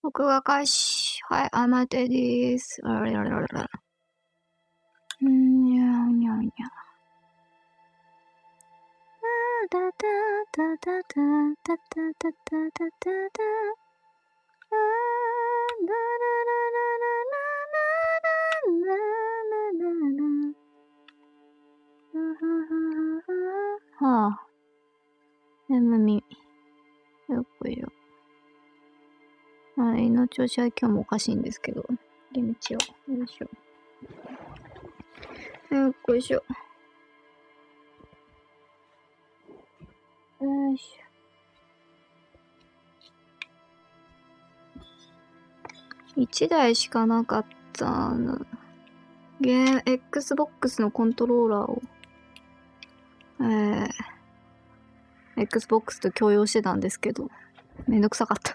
録画開始。はい、甘えてです。にゃにゃにゃ。たたたたたたたたたたた。はあ。眠み。よっこいよ。はい、の調子は今日もおかしいんですけど。出道を。よいしょ。よっこいしょ。よいしょ。1台しかなかったの。Xbox のコントローラーを、Xbox と共用してたんですけど、めんどくさかった。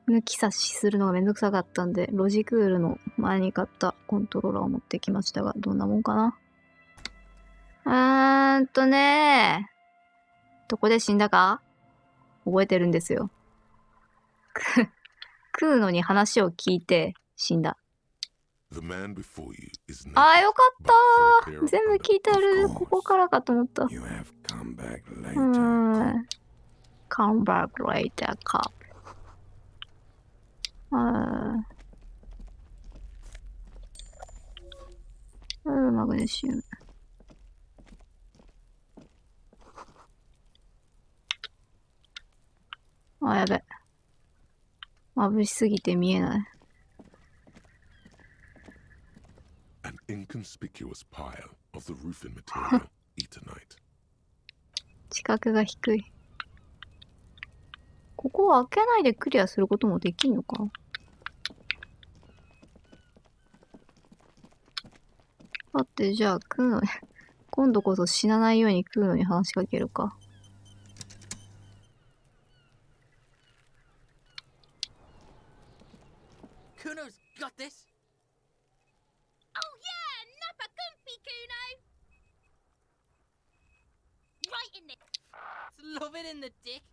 抜き差しするのがめんどくさかったんで、ロジクールの前に買ったコントローラーを持ってきましたが、どんなもんかな。どこで死んだか覚えてるんですよ。食うのに話を聞いて死んだ。ああ、よかったー。全部聞いてある。ここからかと思った。Come back later, cop. マグネシウム。あ、やべ。眩しすぎて見えない。知覚が低い。ここを開けないでクリアすることもできんのか？だってじゃあ食うのに今度こそ死なないように食うのに話しかけるか。Kuno's got this. Oh yeah, Nappa Gumpy Kuno. Right in it. Love it in the dick.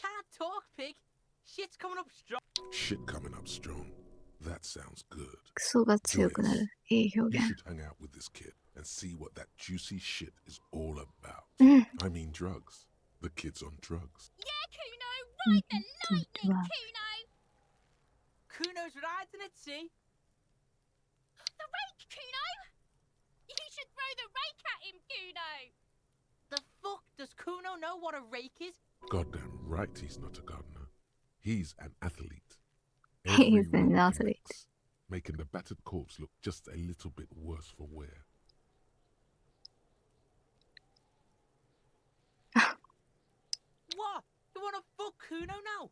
Can't talk, pig. Shit's coming up strong. Shit coming up strong. That sounds good. クソが強くなる。いい表 You 現。 should hang out with this kid and see what that juicy shit is all about. うん。 I mean drugs. The kid's on drugs. Yeah, Kuno, ride the lightning, Kuno. Kuno's riding at sea. The rake, Kuno. You should throw the rake at him, Kuno. The fuck does Kuno know what a rake is? Goddamn right he's not a gardener. He's an athlete. He's Every an rope athlete. connects, making the battered corpse look just a little bit worse for wear. What? You wanna fuck Kuno now?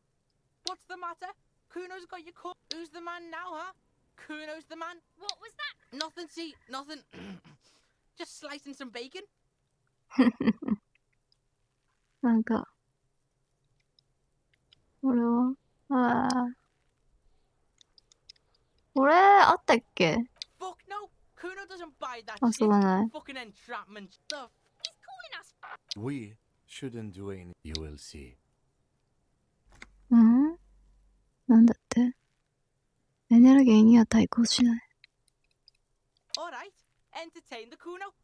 What's the matter? Kuno's got your corpse. Who's the man now, huh? Kuno's the man. What was that? Nothing, see, nothing. Just slicing some bacon. なんか、これはこれ、あったっけ？ Fuck no. Kuno doesn't buy that あ、 shit. そうだね。 Fucking entrapment stuff. He's calling us. We shouldn't do any. You will see. うんなんだってエネルギーには対抗しない。All right. Entertain the Kuno.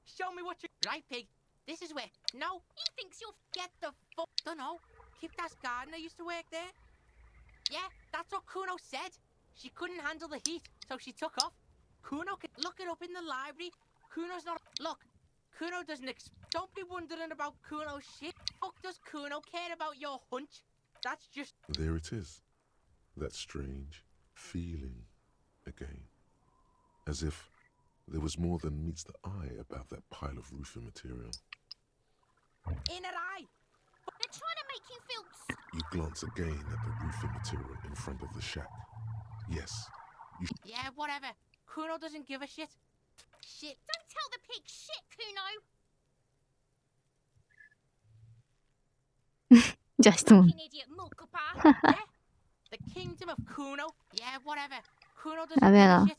Show me what you... Right, pig. This is where... No. He thinks you'll... Get the fuck... Dunno. Kiptas gardener used to work there. Yeah, that's what Kuno said. She couldn't handle the heat, so she took off. Kuno can... Look it up in the library. Kuno's not... Look. Kuno doesn't... Don't be wondering about Kuno's shit. Fuck does Kuno care about your hunch? That's just... There it is. That strange feeling again. As if there was more than meets the eye about that pile of roofing material. In her eye. They're trying to make you feel... You glance again at the roofing material in front of the shack. Yes. Yeah, whatever. Kuno doesn't give a shit. Shit. Don't tell the pig shit, Kuno. じゃあ質問。 Fucking idiot Mulkapa. Yeah? The kingdom of Kuno. Yeah, whatever. Kuno doesn't やべえ give a な。 shit.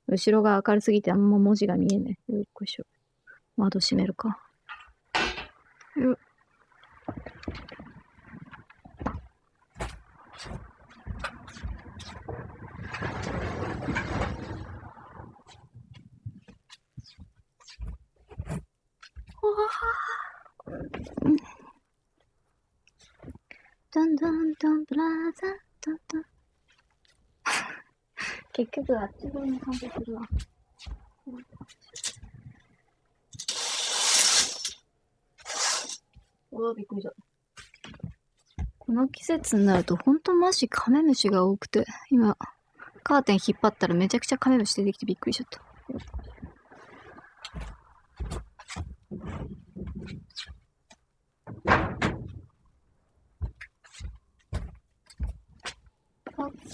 後ろが明るすぎてあんま文字が見えねえ。よっこいしょ。窓閉めるか。よっ。ドンドンドンブラザードンドン。結局あっち側に反対するわ。うわ、びっくりした。この季節になるとほんとマジカメムシが多くて、今カーテン引っ張ったらめちゃくちゃカメムシ出てきてびっくりしちゃった。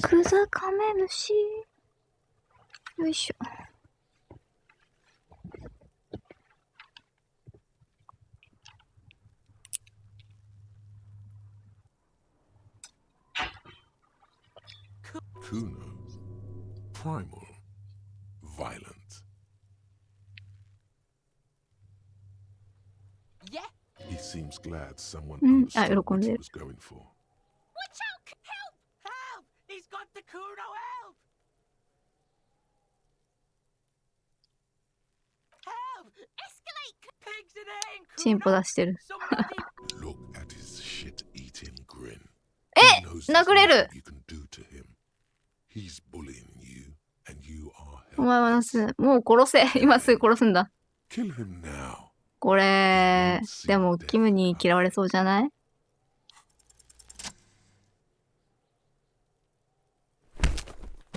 クザカメムシ。よいしょ。Kuno, primal, violent. Yeah. He seems glad someone うん、あ、 understood 喜ん what で he る。 was going for. Watch out! Help! Help! He's got the Kuno! Help! Help! Escalate! Pigs in air! チンポ出してる。 Somebody! Look at his shit-eating grin. え He knows 殴れ there's る nothing you can do to him. He's bullying you, and you are お前はな helpless. す。もう殺せ。今すぐ殺すんだ。 Kill him now. これ、でもキムに嫌われそうじゃない？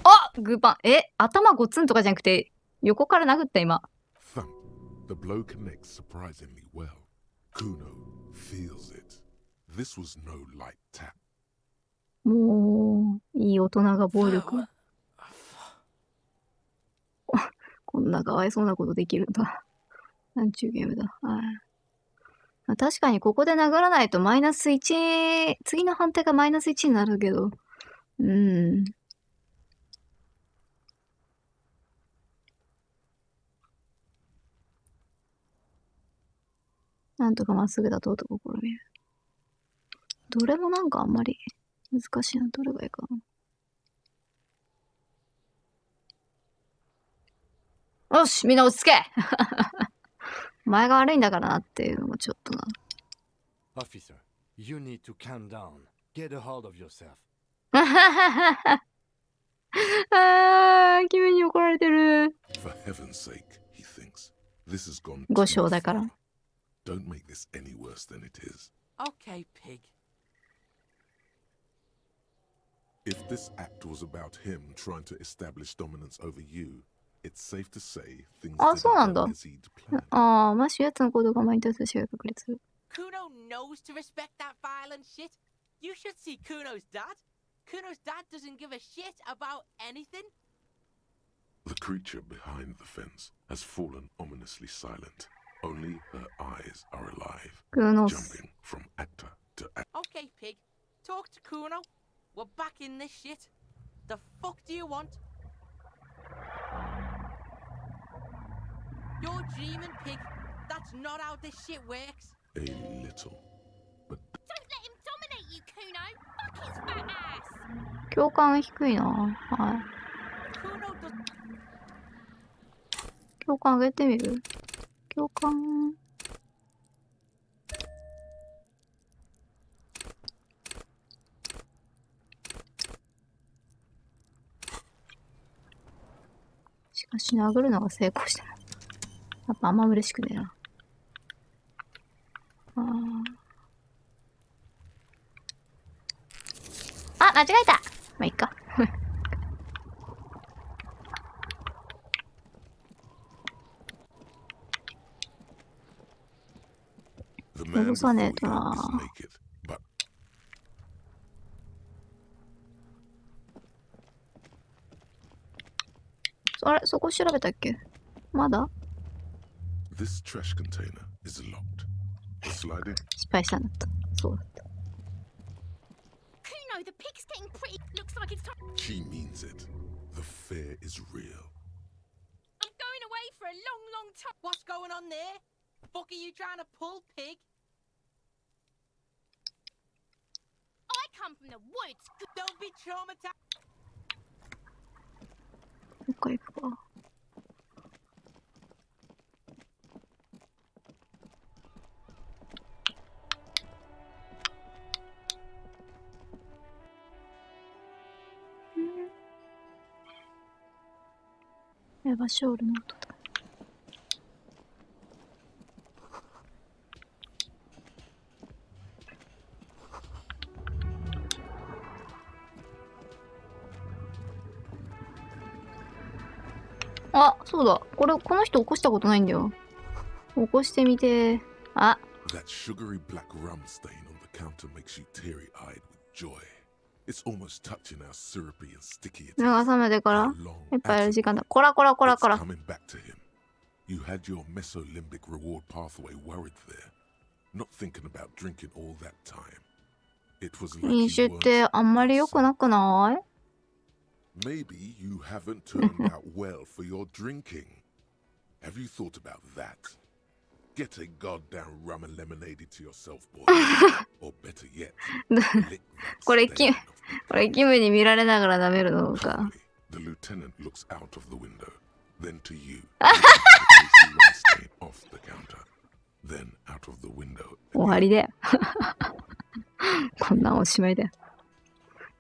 あ、グーパン。頭ゴツンとかじゃなくて、横から殴った今。Thump. The blow connects surprisingly well. Kuno feels it. This was no light tap. もう、いい大人が暴力。こんなかわいそうなことできるんだ。なんちゅうゲームだ。はい。確かにここで殴らないとマイナス1、次の判定がマイナス1になるけど。なんとかまっすぐだとと試みる。どれもなんかあんまり難しいな。どれがいいかな。よし、みんな落ち着けお前が悪いんだからなっていうのもちょっとな。Officer, you need to calm down. Get a hold of yourself. あー、君に怒られてる。For heaven's sake, he thinks. This has gone 5 too 勝だから。 far. Don't make this any worse than it is. Okay, pig. If this act was about him trying to establish dominance over you, it's safe to say things あ、そうなん didn't だ go。as he'd planned. ああ、もしやつの行動が前に対する死が確立する。Kuno knows to respect that violent shit. You should see Kuno's dad. Kuno's dad doesn't give a shit about anything. The creature behind the fence has fallen ominously silent. Only her eyes are alive, クーノス。 jumping from actor to actor. Okay, pig. Talk to Kuno. We're back in this shit. The fuck do you want? You're dreaming, pig. That's not how this shit works. A little, but Don't let him dominate you, Kuno. Fuck his fat ass. 共感低いな。はい。 Kuno does. 共感上げてみる？共感。しかし殴るのが成功してます。やっぱあんま嬉しくねえな。あ、間違えた。まあ、いっか。the man before さねえ you とな。 is naked. But あれ、そこ調べたっけ？まだ？ this trash container is locked. The sliding 失敗したんだった。そうだった。 Kuno, the pig's getting pretty. Looks like it's time. she means it. The fear is real. I'm going away for a long, long time. What's going on there? Fuck are you trying to pull, pig? I come from the woods. Don't be traumatized. もう一回行くか。れはショールの音だ。あ、そうだ。この人起こしたことないんだよ。起こしてみて。あ。That sugary black rum stain on the counter makes you teary-eyed with joy. It's almost touching how syrupy and sticky it is. 目が覚めてからいっぱいやる時間だ。こら。It's coming back to him. You had your mesolimbic reward pathway worried there, not thinking about drinking all that time. It was like 飲酒ってあんまり良くなくない？ Maybe you haven't turned out well for your drinking. Have you thought about that? Get a goddamn rum and lemonade to yourself, boy. Or better yet, lick that これstainキムに見られながら舐めるのか。 The lieutenant looks out of the window, then to you. Stain off the counter, then out of the window. 終わりだよ。こんなんおしまいだよ。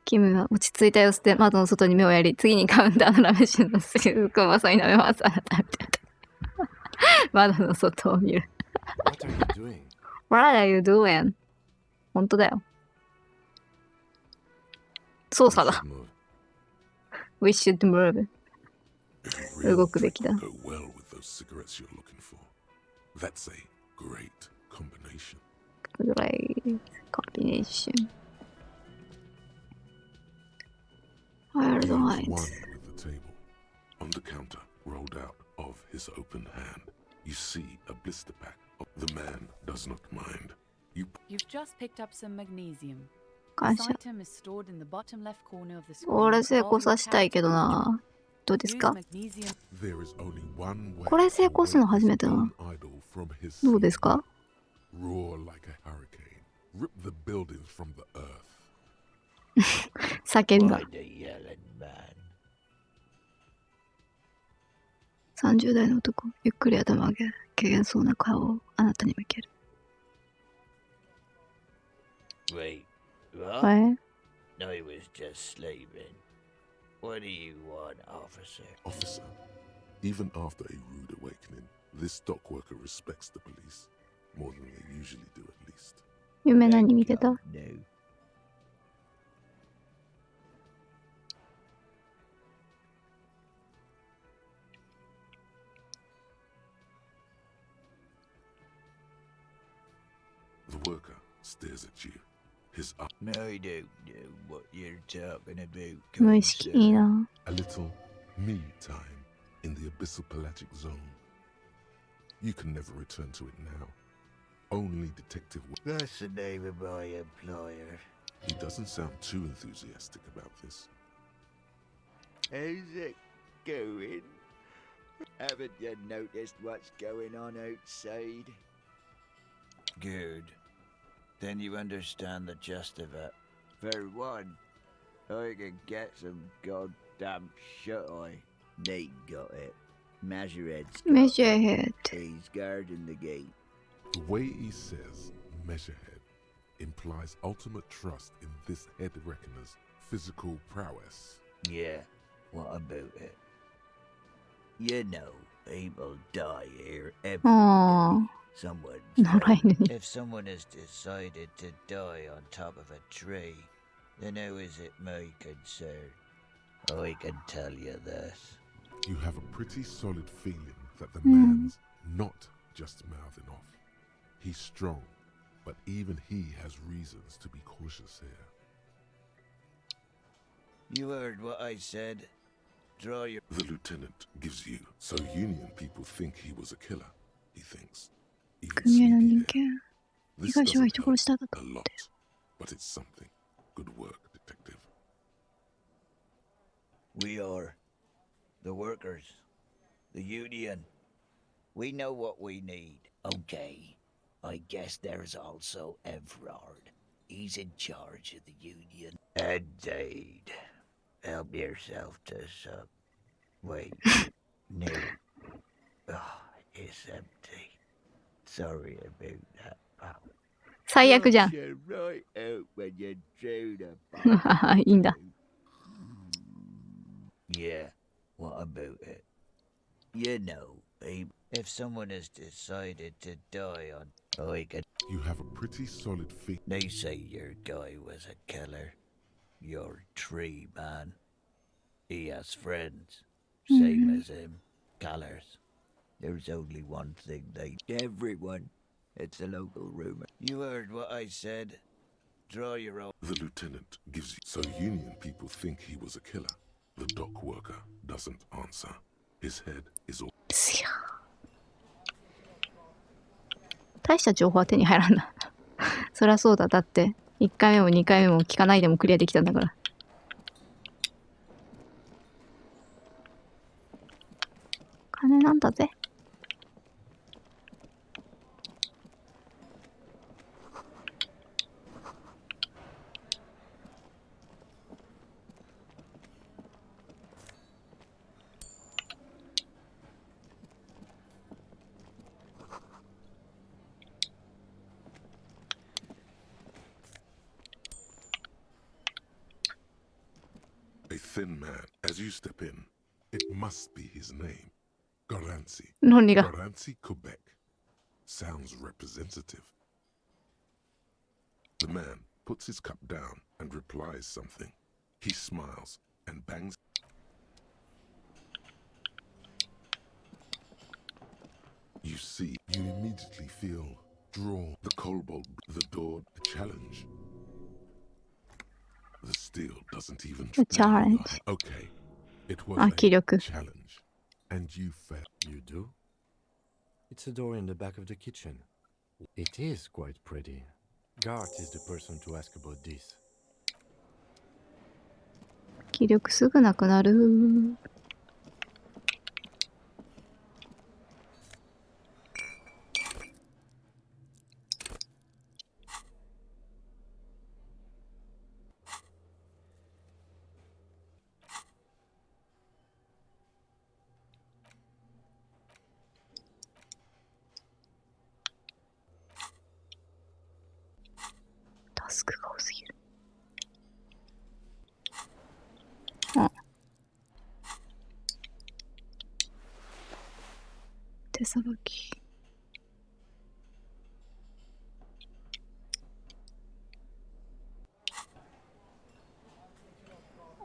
キムは落ち着いた様子で窓の外に目をやり、次にカウンターのラメシのすぐくまさに舐めます。あなたみたいな。窓の外を見る。What are you doing? What are you doing? 本当だよ。操作だ。We should move. 動くべきだ。Go well with those cigarettes you're looking for. That's a great combination. Great combination. Where are the One lights? with the table. On the counter, rolled out of his open hand, you see a blister pack. The man does not mind. You've just picked up some magnesium. 感 This 謝。 item is stored in the bottom left corner of the screen. 俺成功させたいけどな。どうです Use か？ magnesium. There is only one way これ成功するの初めてだな。 idol from his どうですか？ roar like a hurricane, rip the buildings from the earth. 叫んだ。30代の男、ゆっくり頭を上げ、怪げそうな顔をあなたに向ける。Wait, what? え？ I was just sleeping. What do you want, officer? Officer, even after a rude awakening, this stock worker respects the police more than they usually do at least. 夢何見てた？ No. The worker stares at you. His eye, I don't know what you're talking about. 無意識いいな。 a little me time in the abyssal pelagic zone. You can never return to it now. Only Detective. That's the name of my employer. He doesn't sound too enthusiastic about this. How's it going? Haven't you noticed what's going on outside? Good. Then you understand the gist of it. For one, I can get some goddamn shut-eye. Nate got it. Measurehead's got Measurehead. it. He's guarding the gate. The way he says measurehead implies ultimate trust in this head reckoner's physical prowess. Yeah, what about it? You know, people die here every Aww. day. Someone's 野良犬に。 If someone has decided to die on top of a tree, then how is it my concern? I can tell you this. You have a pretty solid feeling that the man's not just mouthing off. He's strong, but even he has reasons to be cautious here. You heard what I said. Draw your... The lieutenant gives you, so Union people think he was a killer, he thinks. Even 組合の人 sneakier. 間。 This 被害者は doesn't 人殺しだった help と a 思っ lot, て。 but it's something. Good work, detective. We are the workers, the union. We know what we need. Okay, I guess there's also Everard. He's in charge of the union. Indeed. Help yourself to some. Wait, no. Oh, it's empty. Sorry about that, pal. 最悪じゃん。 You're right out when you drew the いいんだ。 Yeah, what about it? You know, if someone has decided to die on, I can. You have a pretty solid feet. They say your guy was a killer. Your tree man. He has friends, same as him, killers. There's only one thing they. Everyone. It's a local rumor. You heard what I said. Draw your own. The lieutenant gives you. So Union people think he was a killer. The dock worker doesn't answer. His head is all. すよ。大した情報は手に入らんな。そりゃそうだ。だって、1回目も2回目も聞かないでもクリアできたんだから。金なんだぜ。A thin man. As you step in, it must be his name. Garanzi. 論理が。 Garanzi Quebec. Sounds representative. The man puts his cup down and replies something. He smiles and bangs. You see, you immediately feel drawn. The kobold, the door, the challenge. The steel doesn't even. The challenge. Okay, it was あ、気力。 a challenge, and you failed. You do? It's a door in the back of the kitchen. It is quite pretty. Gart is the person to ask about this. 気力すぐなくなる。タスクが多すぎる。あ。手さばき。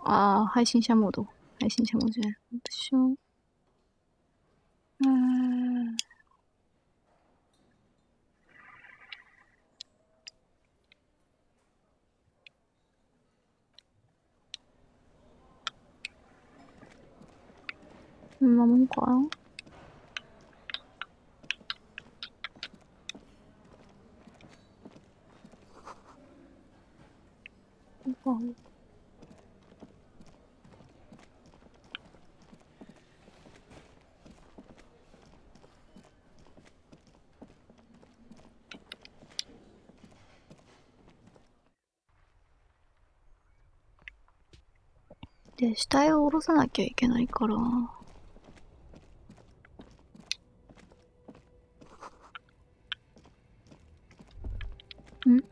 ああ、配信者モード。配信者モードじゃない。私は。こんなもんかな。で、死体を下ろさなきゃいけないから。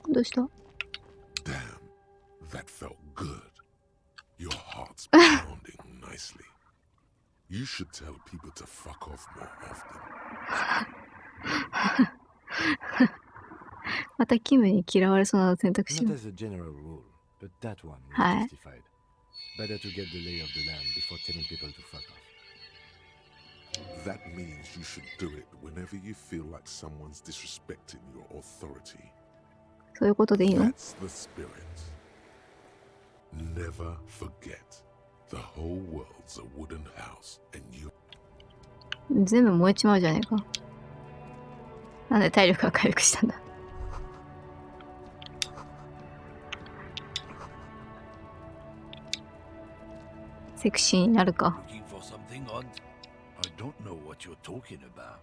どうした？ Damn, that felt good. Your heart's pounding nicely. You should tell people to fuck off more often. またキムに嫌われそうな選択肢 Not を。 as a general rule, but that one was はい。 justified. Better to get the lay of the land before telling people to fuck off. That means you should do it whenever you feel like someone's disrespecting your authority. そういうことでいいの？ That's the spirit. Never forget. The whole world's a wooden house, and you. 全部燃えちまうじゃねえか。なんで体力が回復したんだ。セクシーになるか。 Looking for something on? I don't know what you're talking about.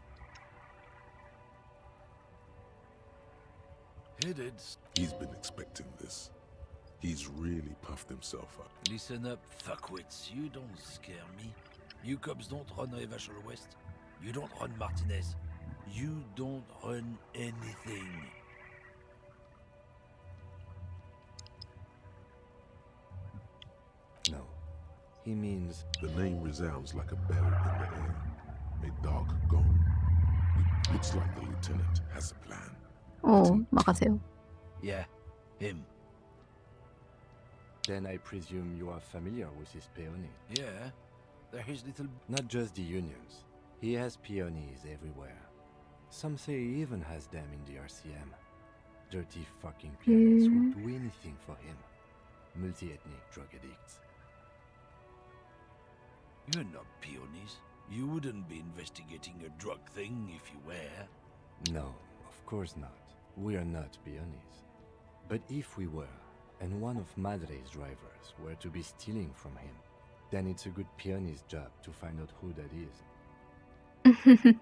Headed. He's been expecting this. He's really puffed himself up. Listen up, fuckwits. You don't scare me. You cubs don't run Revachol West. You don't run Martinez. You don't run anything. No. He means The name resounds like a bell in the air. A dog gone. It looks like the lieutenant has a plan. おう、任せよ。Yeah, him. Then I presume you are familiar with his peonies. Yeah, they're his little. Not just the unions. He has peonies everywhere. Some say he even has them in the RCM. Dirty fucking peonies would do anything for him. Multi-ethnic drug addicts. You're not peonies. You wouldn't be investigating a drug thing if you were. No, of course not. We are not peonies. But if we were, and one of Madre's drivers were to be stealing from him, then it's a good peony's job to find out who that is.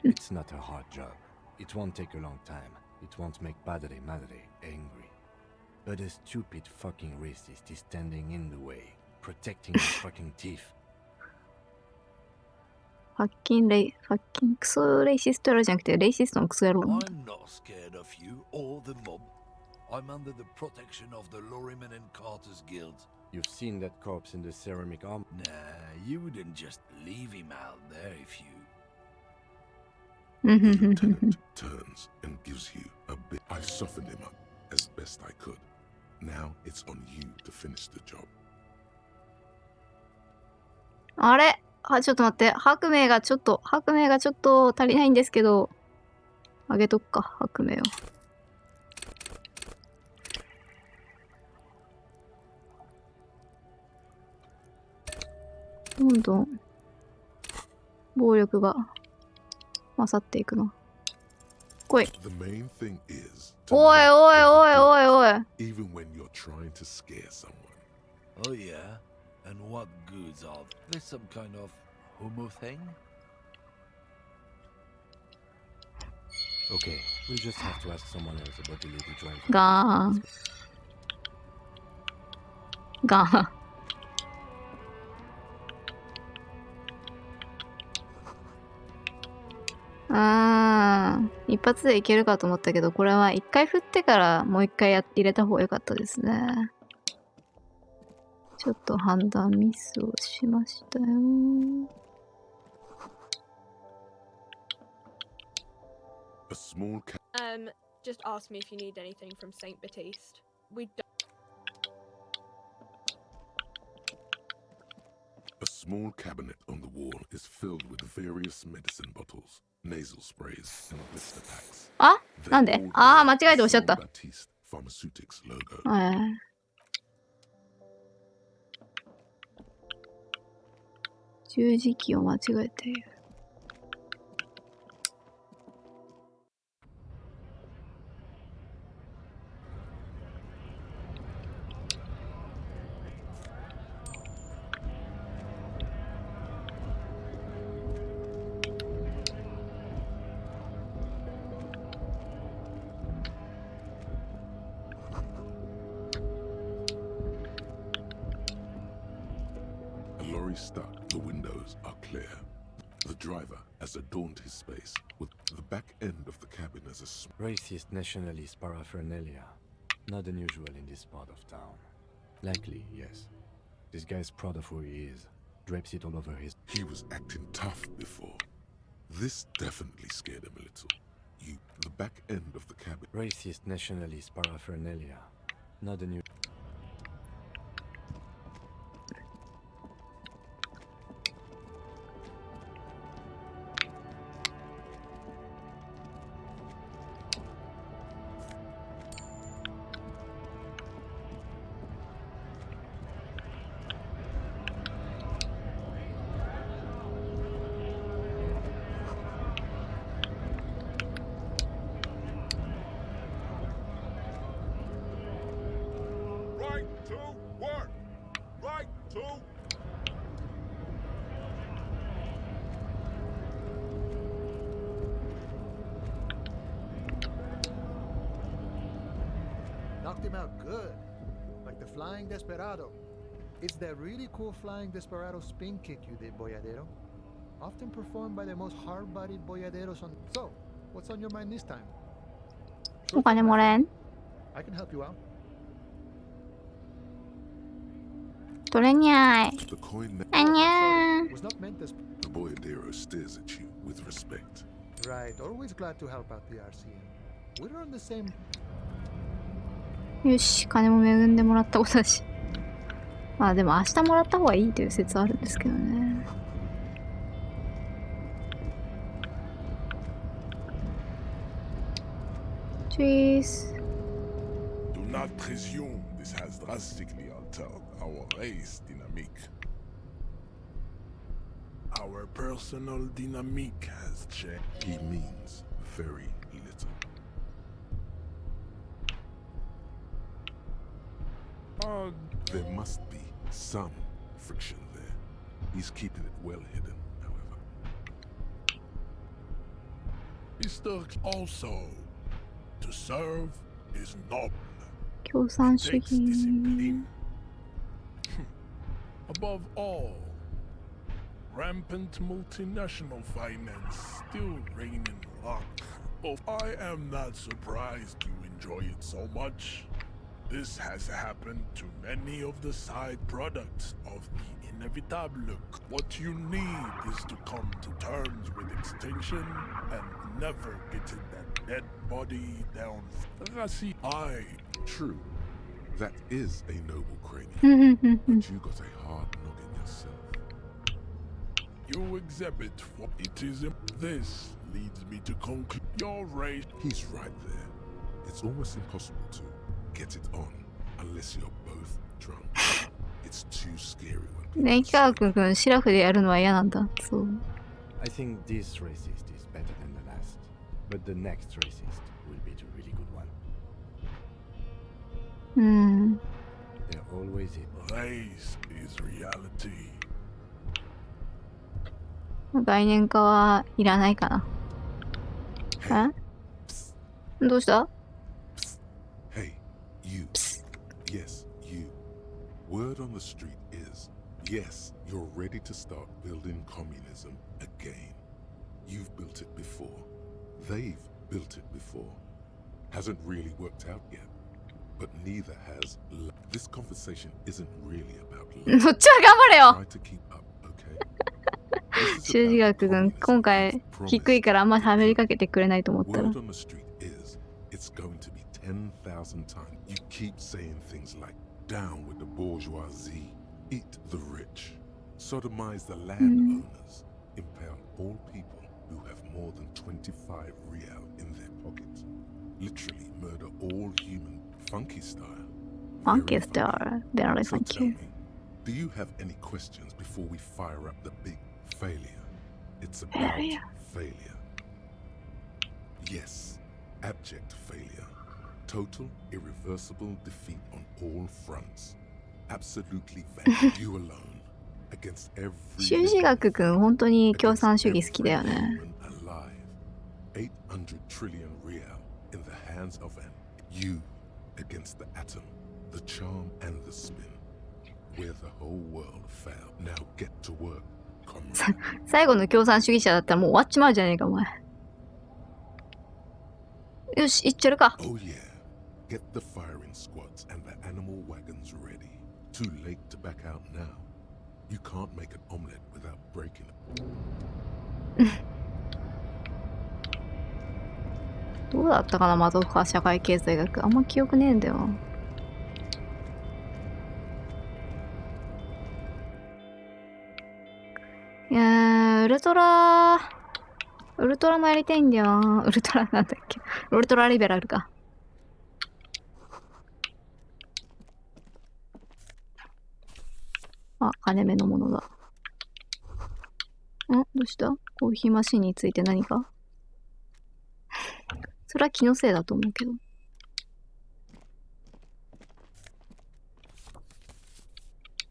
It's not a hard job. It won't take a long time. It won't make Madre angry. But a stupid fucking racist is standing in the way, protecting his fucking teeth. ファッキンクソレイシスト野郎じゃなくて、レイシストのクソ野郎。I'm not scared of you or the mob. I'm under the protection of the Lorryman and Carter's guilds. You've seen that corpse in the ceramic arm. Nah, you wouldn't just leave him out there if you. The lieutenant turns and gives you a bit. I softened him up as best I could. Now it's on you to finish the job. あれあ、ちょっと待って。白明がちょっと足りないんですけど。あげとくか、白明を。どんどん暴力が勝っていくな。来い。The main thing is to おいおい not おい overdo おい it, おい。 even when you're trying to scare someone. Oh yeah? And what goods are there's some kind of homo thing? Okay, we'll just have to ask someone else about the lady driver. ガーン。ガーン。一発でいけるかと思ったけど、これは一回振ってからもう一回入れた方が良かったですね。ちょっと判断ミスをしましたよ。A small Just ask me if you need anything from Saint Baptiste. We don't. A small cabinet on the wall is filled with various medicine bottles, nasal sprays, and blister packs. あ、 They なんで all あー、 bear 間違えておっしゃっ Saint た。 Baptiste Pharmaceutics logo. 十字キーを間違えている。A lorry stuck. The windows are clear. The driver has adorned his space with the back end of the cabin as a Racist nationalist paraphernalia. Not unusual in this part of town. Likely, yes. This guy's proud of who he is. Drapes it all over his... He was acting tough before. This definitely scared him a little. The back end of the cabin. Racist nationalist paraphernalia. Not unusual. Right to work! Right to... Knocked him out good. Like the Flying Desperado. It's that really cool Flying Desperado spin kick you did, Boyadero. Often performed by the most hard-bodied boyaderos on... So, what's on your mind this time? お金もらえん I can help you out. 取れにゃい。 The coin... あにゃー。 Was not meant as... The Boyadero stares at you with respect. Right, always glad to help out the RCM. We're on the same. よし、金も恵んでもらったことだし。まあでも明日もらった方がいいという説あるんですけどね。チーズ。Do not presume this has drastically altered our race dynamique. Our personal dynamique has changed. He means very little. There must be some friction there. He's keeping it well hidden, however. Mr. Also, to serve is noble. 共産主 Takes 義。 discipline. Above all, rampant multinational finance still reigning rock. Oh, I am not surprised you enjoy it so much. This has happened to many of the side products of the inevitable. What you need is to come to terms with extinction and never getting that dead body down. Rasi, true. That is a noble cranium. But you got a hard noggin yourself. You exhibit what it is. This leads me to conclude your race. He's right there. It's almost impossible to get it on unless you're both drunk. It's too scary when 電気科学君、シラフでやるのは嫌なんだ。そう。I think this racist is better than the last, but the next racist will be the really good one. うん。 They're always it. race is reality. 概念化はいらないかな。え？どうした？ Hey, you. Yes, you. Word on the street is, yes, you're ready to start building communism again. You've built it before. They've built it before. Hasn't really worked out yet. But neither has. This conversation isn't really about そっちは頑張れよ。 Try to keep up, okay? 修士学君、今回低いからあんま喋りかけてくれないと思ったら。 Word on the street is, it's going to be 10,000 times. You keep saying things like, down with the bourgeoisie, eat the rich, sodomize the landowners, impale all people who have more than 25 real in their pockets, literally murder all human, funky style. Funky style, very So tell funky. me, do you have any questions before we fire up the big failure? It's about Failure. failure. Yes, abject failure. Total, irreversible defeat on all fronts. Absolutely vanquished. You alone. Against every 修士学君、本当に共産主義好きだよね。 800 trillion real in the hands of an you against the atom, the charm and the spin, where the whole world failed. Now get to work, comrade. 最後の共産主義者だったらもう終わっちまうじゃねえか、お前。よし、行っちゃるか。 Oh yeah, get the firing squads and the animal wagons ready. Too late to back out now. You can't make an omelette without breaking it. どうだったかな、マゾフカ社会経済学。あんま記憶ねえんだよ。いやー、ウルトラもやりたいんだよな。ウルトラなんだっけ。ウルトラリベラルか。あ、金目のものだ。どうした？コーヒーマシンについて何か？それは気のせいだと思うけど。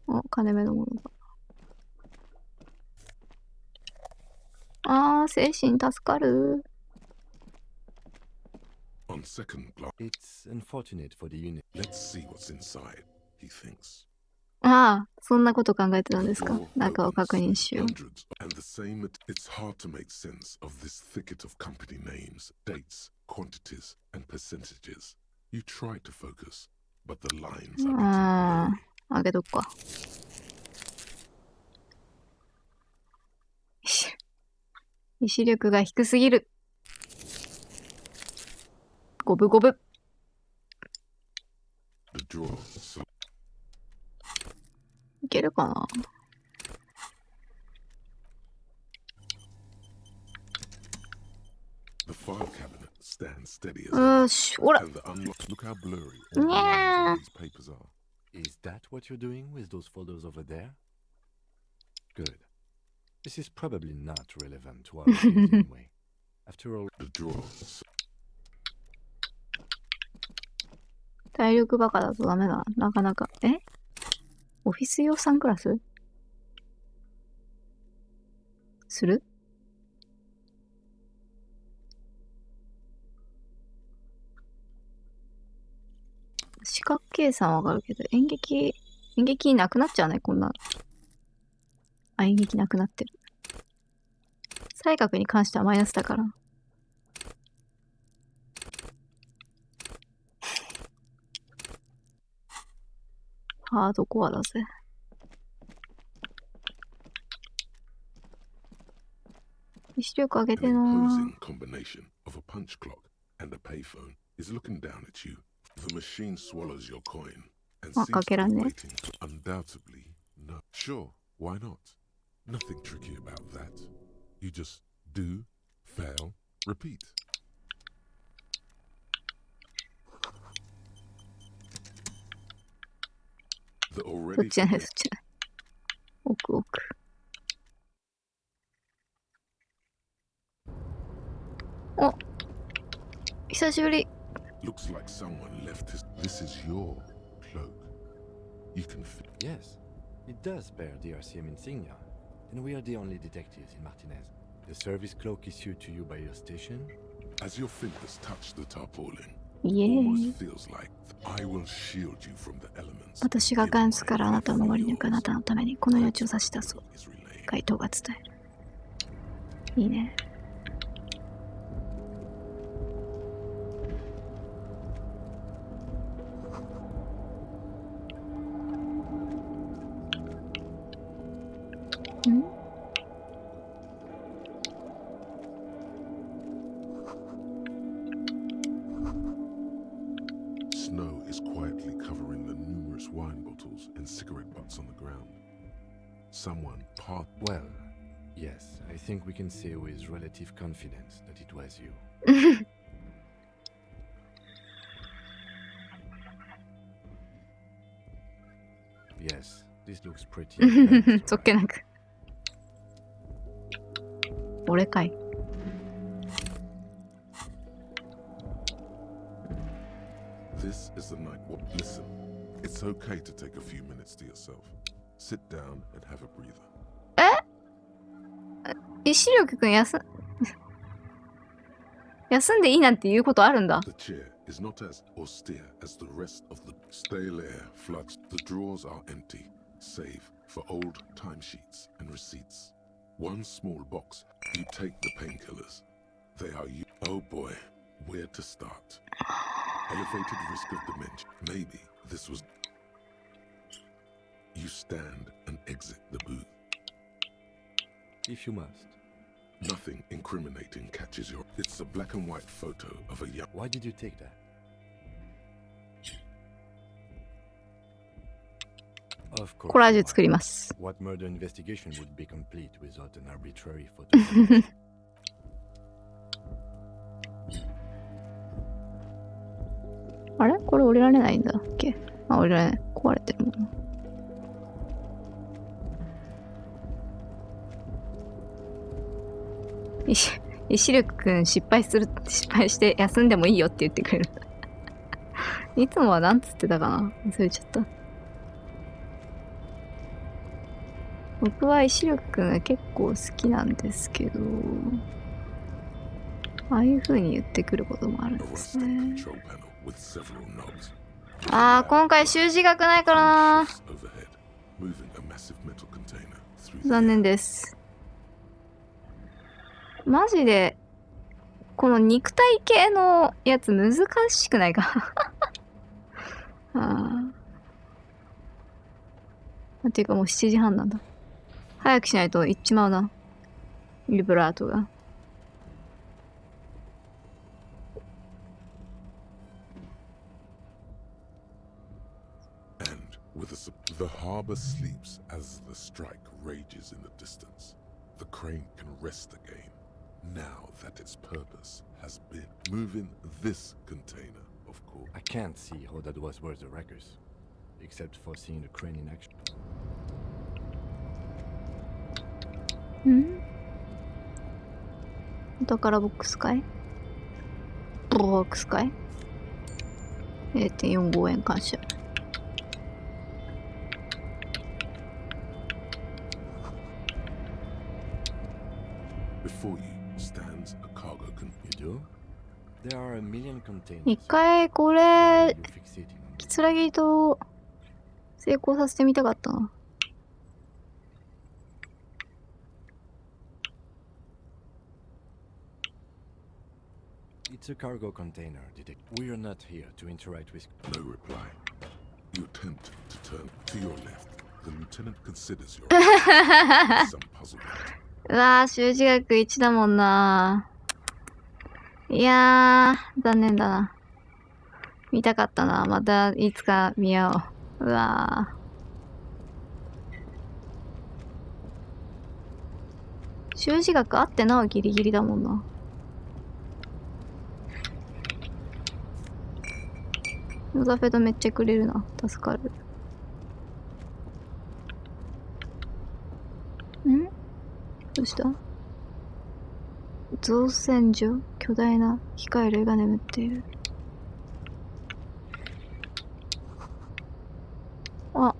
あ、金目のものだ。あー、精神助かる。 On second glance, It's unfortunate for the unit. let's see what's inside, he thinks. ああ、そんなこと考えてたんですか。 Four 中を opens, 確認しよう。 hundreds, and the same. It's hard to make sense of this thicket of company names, dates, quantities, and percentages. You try to focus, but the lines are あ getting blurry. あ、あげとくか。よし。意志力が低すぎる。五分五分。いけるかな。よし、ほら。にゃー。Is that what you're doing with those folders over there? Good. This is probably not relevant to our case anyway. After all, the drawers. 体力バカだとダメだ。なかなか。オフィス用サングラスする？四角計算わかるけど、演劇なくなっちゃうね、こんなの。あ、演劇なくなってる。三角に関してはマイナスだから。ハードコアだぜ。意志力上げてなー。The machine swallows your coin and Ah, seems to be kakeran ne. waiting to undoubtedly no. Sure, why not? Nothing tricky about that. You just do, fail, repeat. The そっ already ちじゃない、そっちじゃない。奥奥。お、久しぶり。looks like someone left his. This is your cloak. You can. Yes, it does bear the RCM insignia, and we are the only detectives in Martinez. The service cloak issued to you by your station. As your fingers touch the tarpaulin, イエー almost イ。 feels like I will shield you from the elements. 私がガンスからあなたを守り抜くあなたのためにこの命を差し出そう。回答が伝える。いいね。んSnow is quietly covering the numerous wine bottles and cigarette butts on the ground. Someone part. Well, yes, I think we can say with relative confidence that it was you. Yes, this looks pretty. advanced, そっけなく。俺かい。This is the night. Listen, it's okay to take a few minutes to yourself. Sit down and have a breather. 意志力くん休んでいいなんて言うことあるんだ。 The chair is not as austere as the rest of the stale air floods. The drawers are empty, save for old timesheets and receipts. One small box. You take the painkillers. They are you. Oh boy, where to start? Elevated risk of dementia. Maybe this was. You stand and exit the booth. If you must. Nothing incriminating catches your. It's a black and white photo of a young. Why did you take that? Of course. コラージュ作ります。 What murder investigation would be complete without an arbitrary photo? あれこれ降りられないんだっけ？あ、降りられない。壊れてるもんな。意志力くん失敗して休んでもいいよって言ってくれる。いつもはなんつってたかな？忘れちゃった。僕は意志力くんが結構好きなんですけど、ああいう風に言ってくることもあるんですね。あー、今回習字学ないからな。残念です。マジで、この肉体系のやつ難しくないか。あ。ていうかもう7時半なんだ。早くしないと行っちまうな。リブラートが。with the harbor sleeps as the strike rages in the distance. The crane can rest again, now that its purpose has been moving this container, of course. I can't see how that was worth the wreckers, except for seeing the crane in action. ん？お宝ボックスかい？ボックスかい？ 0.45 円感謝。Before you stands a cargo You do? There are a million containers. 一回こ Why れ are you fixating on キツラギと成功させてみたかったな。It's a cargo container, detective. We are not here to interact with. no reply. You attempt to turn to your left. The lieutenant considers your some puzzlement. うわー、習字学1だもんな。いやー、残念だな。見たかったな。またいつか見よう。うわー。習字学あってなおギリギリだもんな。モザフェドめっちゃくれるな。助かる。ん？どうした？造船所？巨大な機械類が眠っている。あ、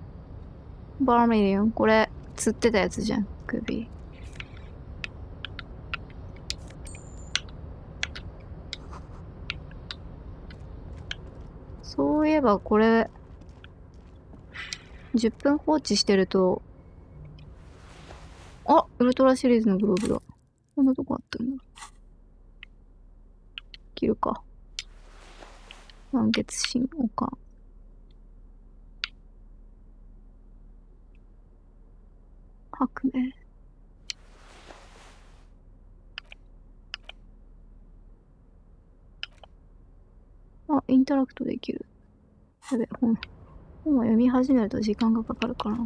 バーミリオン。これ、釣ってたやつじゃん。首。そういえばこれ、10分放置してると、あ、ウルトラシリーズのグローブだ。こんなとこあったんだ。切るか。満月神王冠。白明。あ、インタラクトできる。やべ、本を読み始めると時間がかかるからな。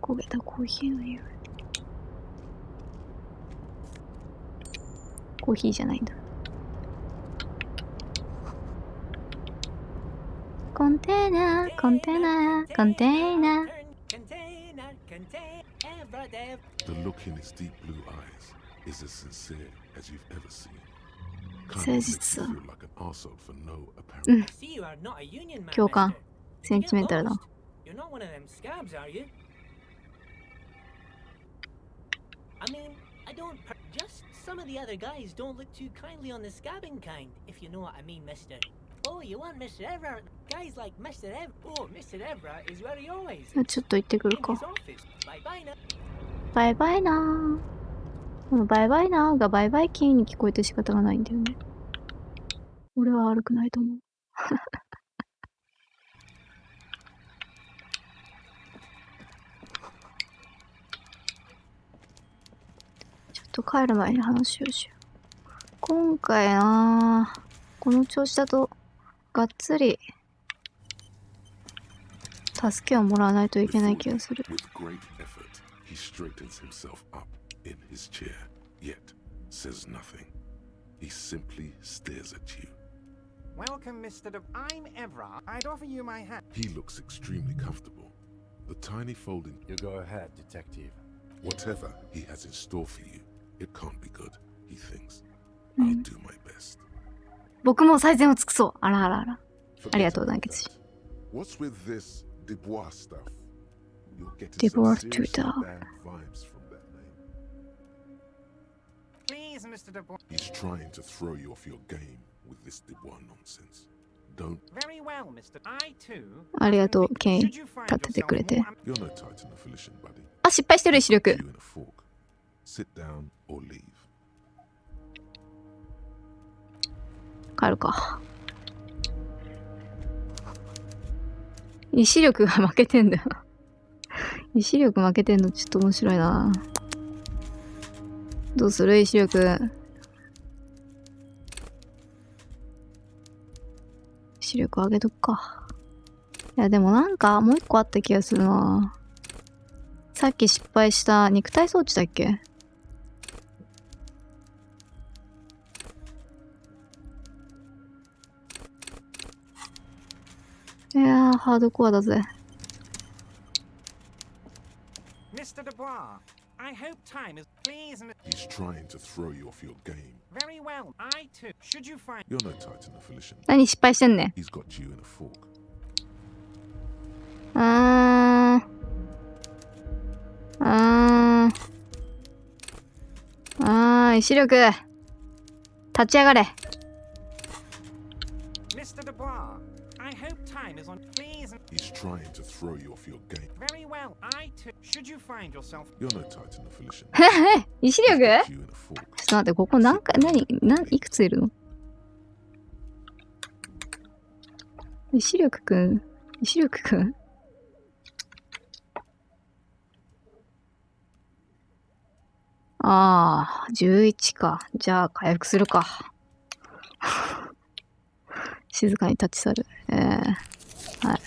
焦げたコーヒーの匂い。コーヒーじゃないんだ。コンテーナー、コンテーナー、コンテーナー。The look in his deep blue eyes is as sincere as you've ever seen. 誠 Kind of 実 makes さ。 you feel like an arsehole for no apparent. See, you are not a union man. 共感。 mister. センチメンタルだ。 You're not one of them scabs, are you? I mean, I don't. Just some of the other guys don't look too kindly on the scabbing kind, if you know what I mean, mister. Oh, you want Mr. Everett? Guys like Mr. Everett. Oh, Mr. Everett is where he always is. ちょっと行ってくる In か。 his office. Bye bye now. バイバイなー。このバイバイなーがバイバイキーに聞こえて仕方がないんだよね。俺は悪くないと思う。ちょっと帰る前に話をしよう。今回なー、この調子だとがっつり助けをもらわないといけない気がする。 With great effort, he straightens himself up in his chair, yet says nothing. He simply stares at you. Welcome, Mr. I'm Evra. I'd offer you my hand. He looks extremely comfortable. The tiny folding, You go ahead, detective. whatever he has in store for you, it can't be good, he thinks. I'll do my best. 僕も最善を尽くそう。あらあらあら。 Forget ありがとう、 about 団結。 that. What's with this Dubois stuff? You're getting Dubois some seriously Tutor. bad vibes from that name. Please, Mr. He's trying to throw you off your game with this Dubois nonsense. Don't. Very well, Mr. I too. ありがとう、ケイン。 Should you find 立ててくれ yourself て。 more You're no titan affiliation, buddy. あ、失敗してる、視力。 You in a fork. Sit down or leave. 帰るか。意志力が負けてんだよな。意志力負けてんのちょっと面白いな。どうする意志力。視力上げとくか。いや、でもなんかもう一個あった気がするな。さっき失敗した肉体装置だっけ？いやー、ハードコアだぜ。Mr. Dubois, I hope time is please. He's trying to throw you off your game. Very well, I too. Should you find You're no titan affiliation. 何失敗してんねん。He's got you in a fork. 意志力。立ち上がれ。Mr. Dubois, I hope time is on please. He's trying to throw you off your game. Very well, I too. Should you find yourself You're no titan affiliation. 意志力？ He's got ちょ you in a fork. っと待って、ここいくついるの？意志力くん。ああ、11か。じゃあ、回復するか。静かに立ち去る。はい。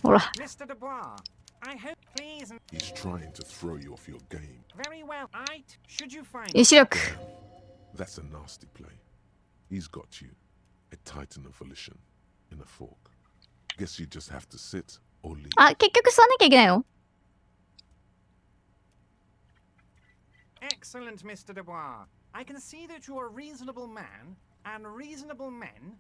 ほら。Mr. Dubois, I hope please. He's trying to throw you off your game. Very well, I too. Should you find 意志力。 That's a nasty play. He's got you, a titan of volition, in a fork. Guess you just have to sit or leave. あ、結局座んなきゃいけないの？ Excellent, Mr. Dubois. I can see that you are a reasonable man, and reasonable men.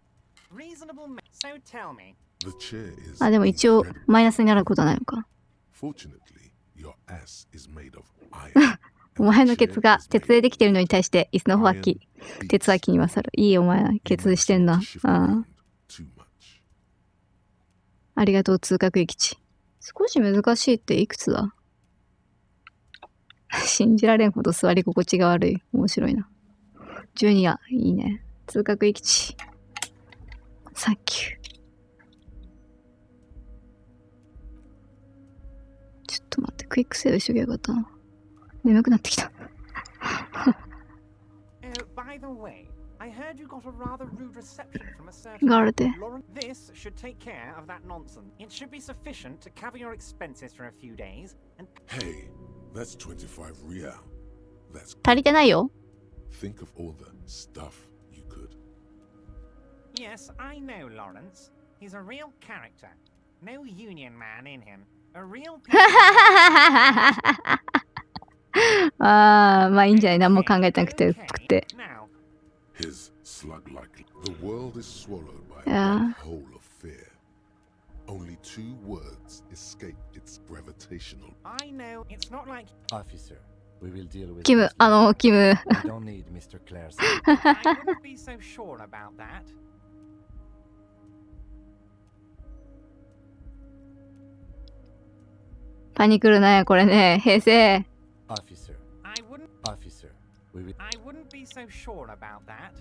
So tell me. The chair is あ、でも一応 incredible. マイナスになることはないのか。 Fortunately, your ass is made of iron. お前のケツが鉄でできてるのに対して椅子の方は木。鉄は木に勝る。いいお前、ケツしてんな。ありがとう、通学駅地。少し難しいっていくつだ？信じられんほど座り心地が悪い。面白いな。ジュニア、いいね。通学駅地。サンキュー。ちょっと待って、クイックセーブしときゃよかったな。眠くなってきた。By the way, I heard you got a rather rude reception from a certain ガルテ。 Lauren. This should take care of that nonsense. It should be sufficient to cover your expenses for a few days. And Hey, that's 25 real. That's 足りてないよ。 think of all the stuff you could. yes, I know Lawrence. He's a real character. No union man in him. A real. ああ、まあいいんじゃない。何も考えてなくて。 Now, His slug-like. The world is swallowed by Yeah. a black hole of fear. Only 2 words escape its gravitational. I know it's not like Officer, we will deal with キム、キム。 We don't need Mr. Clare's I wouldn't be so sure about that. パニクるね、これね。平成。 Officer, I wouldn't. officer, we will. I wouldn't be so sure about that.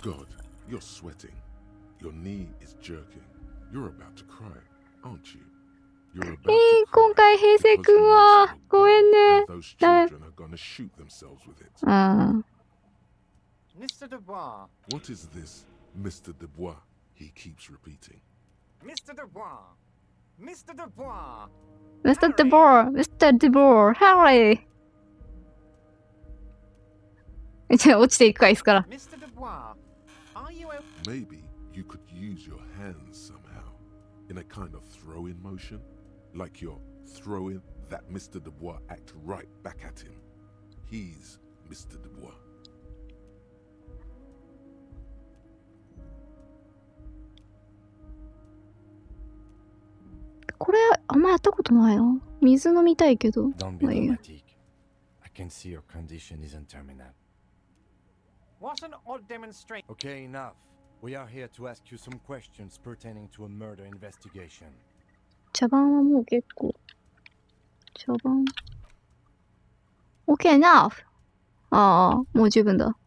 God, you're sweating. Your knee is jerking. You're about to cry, aren't you? You're about to 今 cry 回平成くん because は you know ごめんね。 that those children are gonna shoot themselves with it. あ Mr. Dubois. What is this, Mr. Dubois? He keeps repeating. Mr. Dubois. Mr. Dubois. ミスター・デボー、ミスター・デボー、ハリー。じゃあ落ちていくか、椅子から。 Mr. Dubois. Are you okay? Maybe you could use your hands somehow, in a kind of throw-in motion, like you're throwing that Mr. Dubois act right back at him. He's Mr. Dubois. これ、あんまやったことないな。水飲みたいけど。 Don't be まあいいや。 dramatic. I can see your condition isn't terminal. What an odd demonstration. Okay, enough. We are here to ask you some questions pertaining to a murder investigation. 茶番はもう結構。茶番。OK, enough! ああ、もう十分だ。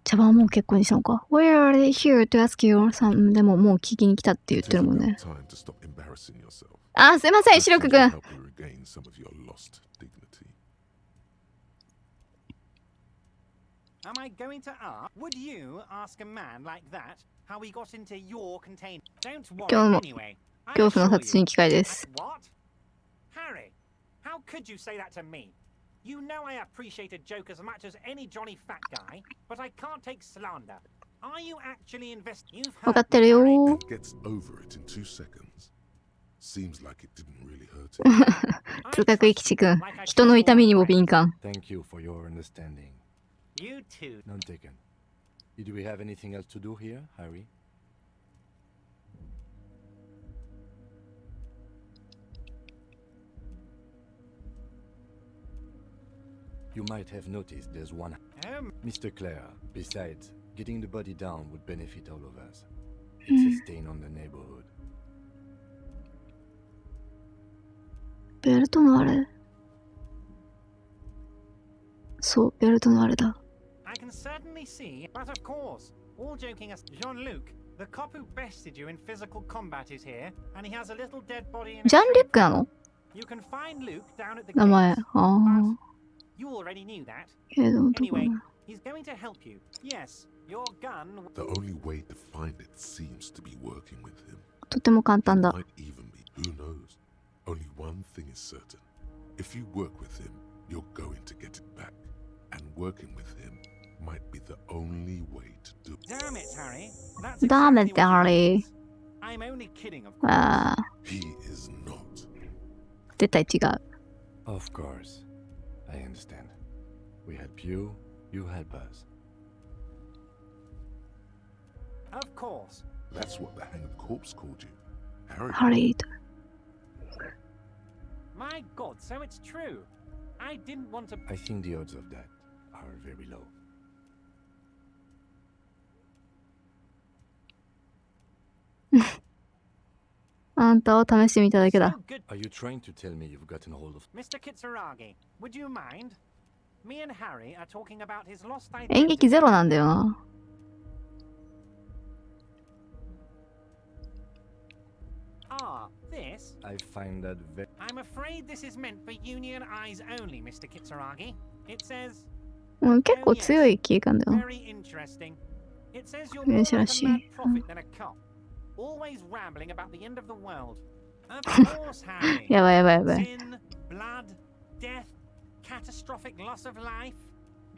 茶番はもう結構にしたのか。We are here to ask you some. でももう聞きに来たって言ってるもん It's ね。 about time to stop embarrassing yourself. あ、すいません、視力くん。 Help you regain some of your lost dignity. Am I going to ask? Would you ask a man like that how he got into your container? Don't 今日 worry も anyway. I 恐怖の assure 殺人 you. 機械です What? Harry, how could you say that to me? You know I appreciate a joke as much as any Johnny fat guy, but I can't take slander. Are you actually investing? You've 分かっ hurt て me, るよ Harry. It gets over it in 2 seconds. Seems like it didn't really hurt him. 通学一吉くん人の痛みにも敏感 Thank you for your understanding. You too. None taken. Did we have anything else to do here, Harry? You might have noticed there's one. Mr. Clare, besides, getting the body down would benefit all of us. It's a stain on the neighborhood. ベルトのあれそうベルトのあれだ I can certainly see, but of course, all joking aside, Jean-Luc, the cop who bested you in physical combat is here, and he has a little dead body in a ジャン・リュックなの You can find Luke down at the 名前 gate. ああ You already knew that. けれどもどこ Anyway, だ he's going to help you. Yes, your gun. The only way to find it seems to be working with him. とても簡単 It だ might even be. Who knows? Only one thing is certain. If you work with him, you're going to get it back. And working with him might be the only way to do it. Damn it, Harry. That's ダメ exactly だ what あ he れ needs. I'm only kidding, of course. ああ He is not. 絶対違う Of course. I understand. We help you, you help us. Of course. That's what the hanged corpse called you. Harry. ハリーと My God, so it's true. I didn't want to. I think the odds of that are very low. あんたを試してみただけだ So good. Are you trying to tell me you've gotten hold of... Mr. Kitsuragi, would you mind? Me and Harry are talking about his lost 演 identity. 劇ゼロなんだよな Ah, this? I find that very... I'm afraid this is meant for union eyes only, Mr. Kitsuragi. It says, うん結構強い警官だよ very interesting. It says you're 珍 more like し a い mad prophet than a cop. Always rambling about the end of the world. Of course, Harry. やばいやばいやばい Sin, blood, death, catastrophic loss of life.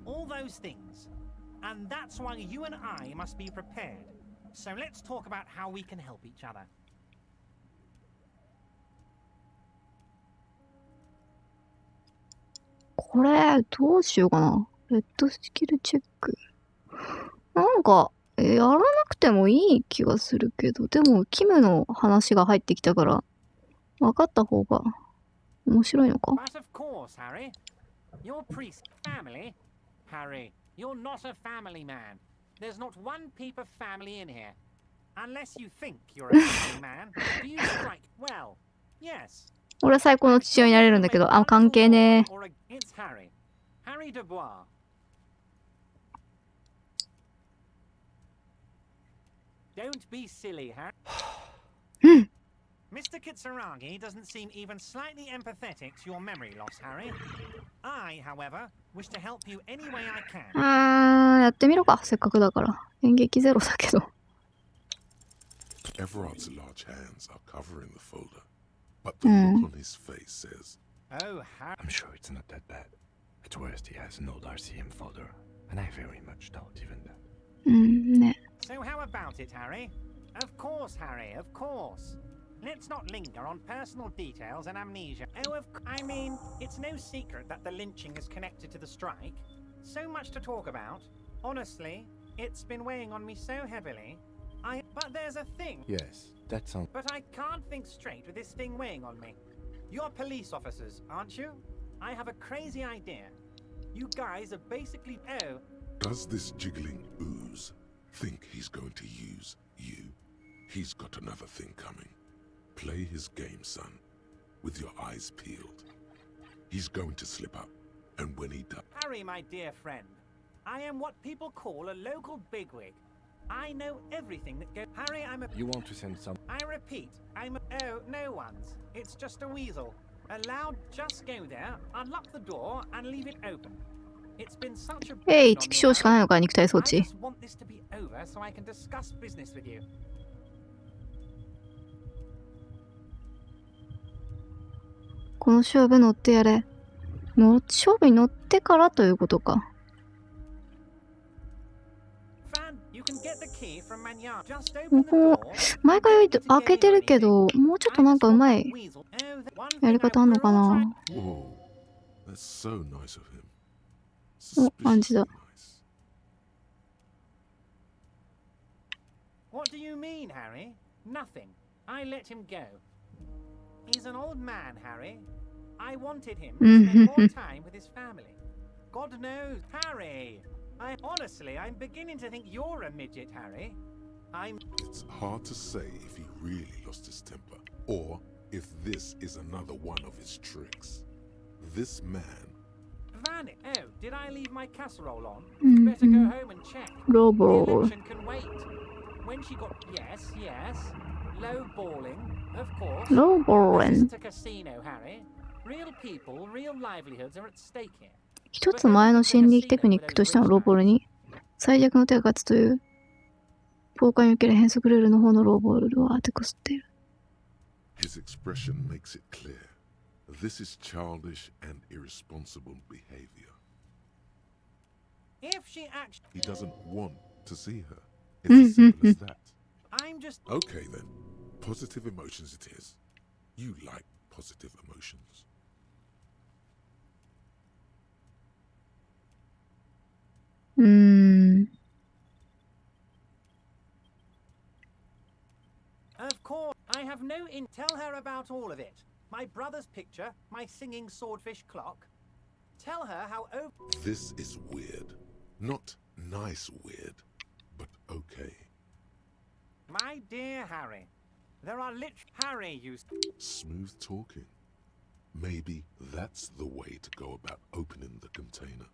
All those things. And that's why you and I must be prepared. So let's talk about how we can help each other. これどうしようかなレッドスキルチェックなんかやらなくてもいい気がするけどでもキムの話が入ってきたから分かった方が面白いのか But of course, Harry. Your priest family. Harry, you're not a family man. There's not one peep of family in here. Unless you think you're a family man. Do you strike? Well, yes. 俺は最高の父親になれるんだけどあ関係ね It's Harry. Harry Dubois. Don't be silly, Harry. Mr. Kitsuragi doesn't seem even slightly empathetic to your memory loss, Harry. I, however, wish to help you any way I can. やってみろかせっかくだから演劇ゼロだけど Everard's large hands are covering the folder, but the look on his face says, Oh, Harry. I'm sure it's not that bad. At worst, he has an old RCM folder, and I very much doubt even that. うんね So how about it, Harry? Of course, Harry, of course. Let's not linger on personal details and amnesia. Oh, I mean, it's no secret that the lynching is connected to the strike. So much to talk about. Honestly, it's been weighing on me so heavily. But there's a thing. Yes, that sounds... But I can't think straight with this thing weighing on me. You're police officers, aren't you? I have a crazy idea. You guys are basically... Oh, does this jiggling ooze think he's going to use you? He's got another thing coming. Play his game, son, with your eyes peeled. He's going to slip up, and when he does... Harry, my dear friend, I am what people call a local bigwig. I know everything that goes... Harry, I'm a... You want to send some... I repeat, I'm a... Oh, no one's. It's just a weasel. Allowed, just go there, unlock the door, and leave it open. It's been such a えい、 burden on 畜 your 生しかないのか、肉体装 I 置。 just want this to be over so I can discuss business with you. この勝負乗ってやれ。勝負に乗ってからということか。Fan, you can get the key from Manyard. Just も open the door. う毎回開けてるけど、もうちょっとなんかうまい Weasel. Oh, the one や thing り I 方あんの we're か all な。 Whoa, that's so nice of him. お、暗示 Suspiciously だ。 nice. What do you mean, Harry? Nothing. I let him go. He's an old man, Harry. I wanted him to spend more time with his family. God knows, Harry. I'm beginning to think you're a midget, Harry. It's hard to say if he really lost his temper, or if this is another one of his tricks. This man. Vanny. Oh, did I leave my casserole on? Better go home and check. ロ The ボ。 election can wait. When she got yes. Low balling, of course. ロボ This ン。 isn't a casino, Harry. Real people, real livelihoods are at stake here. 一つ前の心理テクニックとしてのロボールに、最弱の手が勝つという、ポーカーにおける変則ルールの方のロボールを当てこすっている。His expression makes it clear. This is childish and irresponsible behavior. If she actually, He doesn't want to see her. It's as simple as that. I'm just. Okay then. Positive emotions it is. You like positive emotions. うーん。 Of course, I have no in. Tell her about all of it. My brother's picture, my singing swordfish clock. Tell her how over. This is weird. Not nice weird, but okay. My dear Harry, there are Harry, you. Smooth talking. Maybe that's the way to go about opening the container.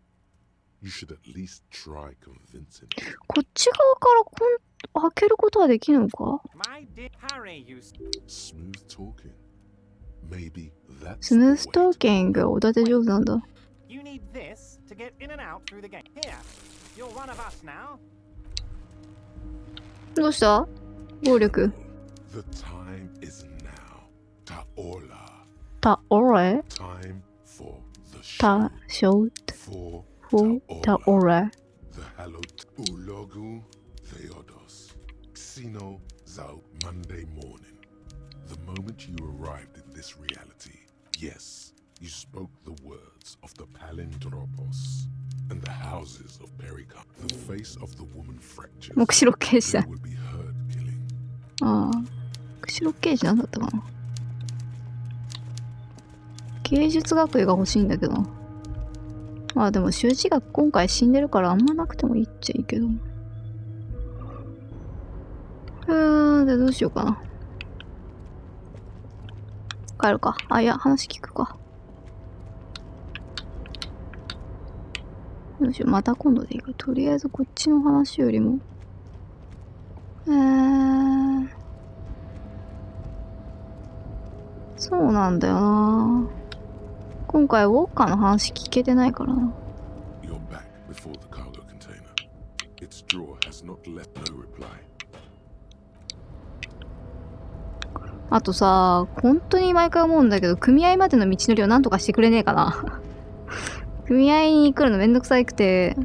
You should at least try convincing him. こっち側から開けることはできるのか。 My dear Harry, you. Smooth talking. Maybe that's ス the ムー way ストー to キング、おだて上手なんだ。 You need this to get in and out through the gate. Here, you're one of us now. どうした暴力。 The time is now. Taola. た、おれ Time for the た show. しょう For ふたお Taola. れ The hallowed Ulogu Theodos. Xeno Zao Monday morning. The moment you arrived in this reality, yes, you spoke the words of the Palindropos and the houses of Pericon. The face of the woman fractures. 目視録刑事だ There。will be herd killing. ああ。目視録刑事なんだったかな。芸術学位が欲しいんだけど。まあでも修士学今回死んでるからあんまなくてもいいっちゃいいけど。でどうしようかな。帰るか。あ、いや、話聞くか。どうしよう、また今度でいいか。とりあえずこっちの話よりも。そうなんだよな。今回ウォッカの話聞けてないからな。You're back before the cargo container. Its drawer has not left no reply. あとさ、本当に毎回思うんだけど、組合までの道のりをなんとかしてくれねえかな。組合に来るのめんどくさくて、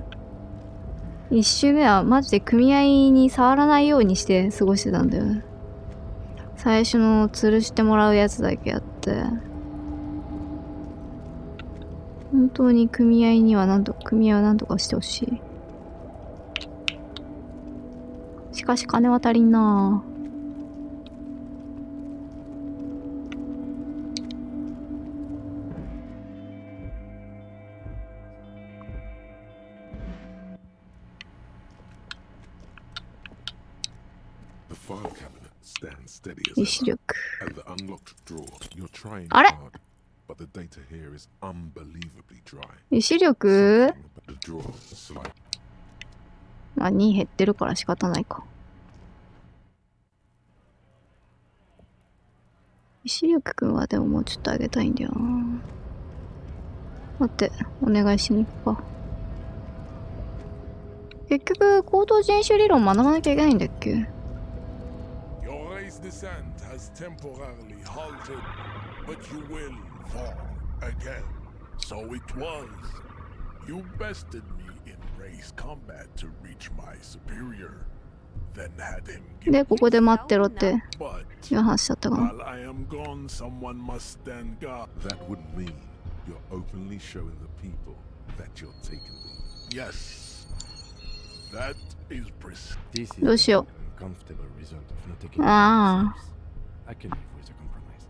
一周目はマジで組合に触らないようにして過ごしてたんだよね。最初の吊るしてもらうやつだけやって。本当に組合はなんとかしてほしい。しかし金は足りんなぁ。The file cabinet stands steady as 意志 ever. 力。 And the unlocked drawer, you're trying あれ hard, but the data here is unbelievably dry. 意志力 Something about the drawer slide. まあ2減ってるから仕方ないか。意志力くんはでももうちょっと上げたいんだよな。待って、お願いしに行くか。結局高等人種理論学ばなきゃいけないんだっけ？ Your race descent has temporarily halted, but you will fall again. So it was. You bested me in race combat to reach my superior, then had him で give ここで待ってろって But いう話だったかな。 while I am gone, someone must stand guard. That would mean you're openly showing the people that you're taking them. Yes. That is precise. This is どうしよ an uncomfortable result of not taking Ah. ourselves. I can live with a compromise.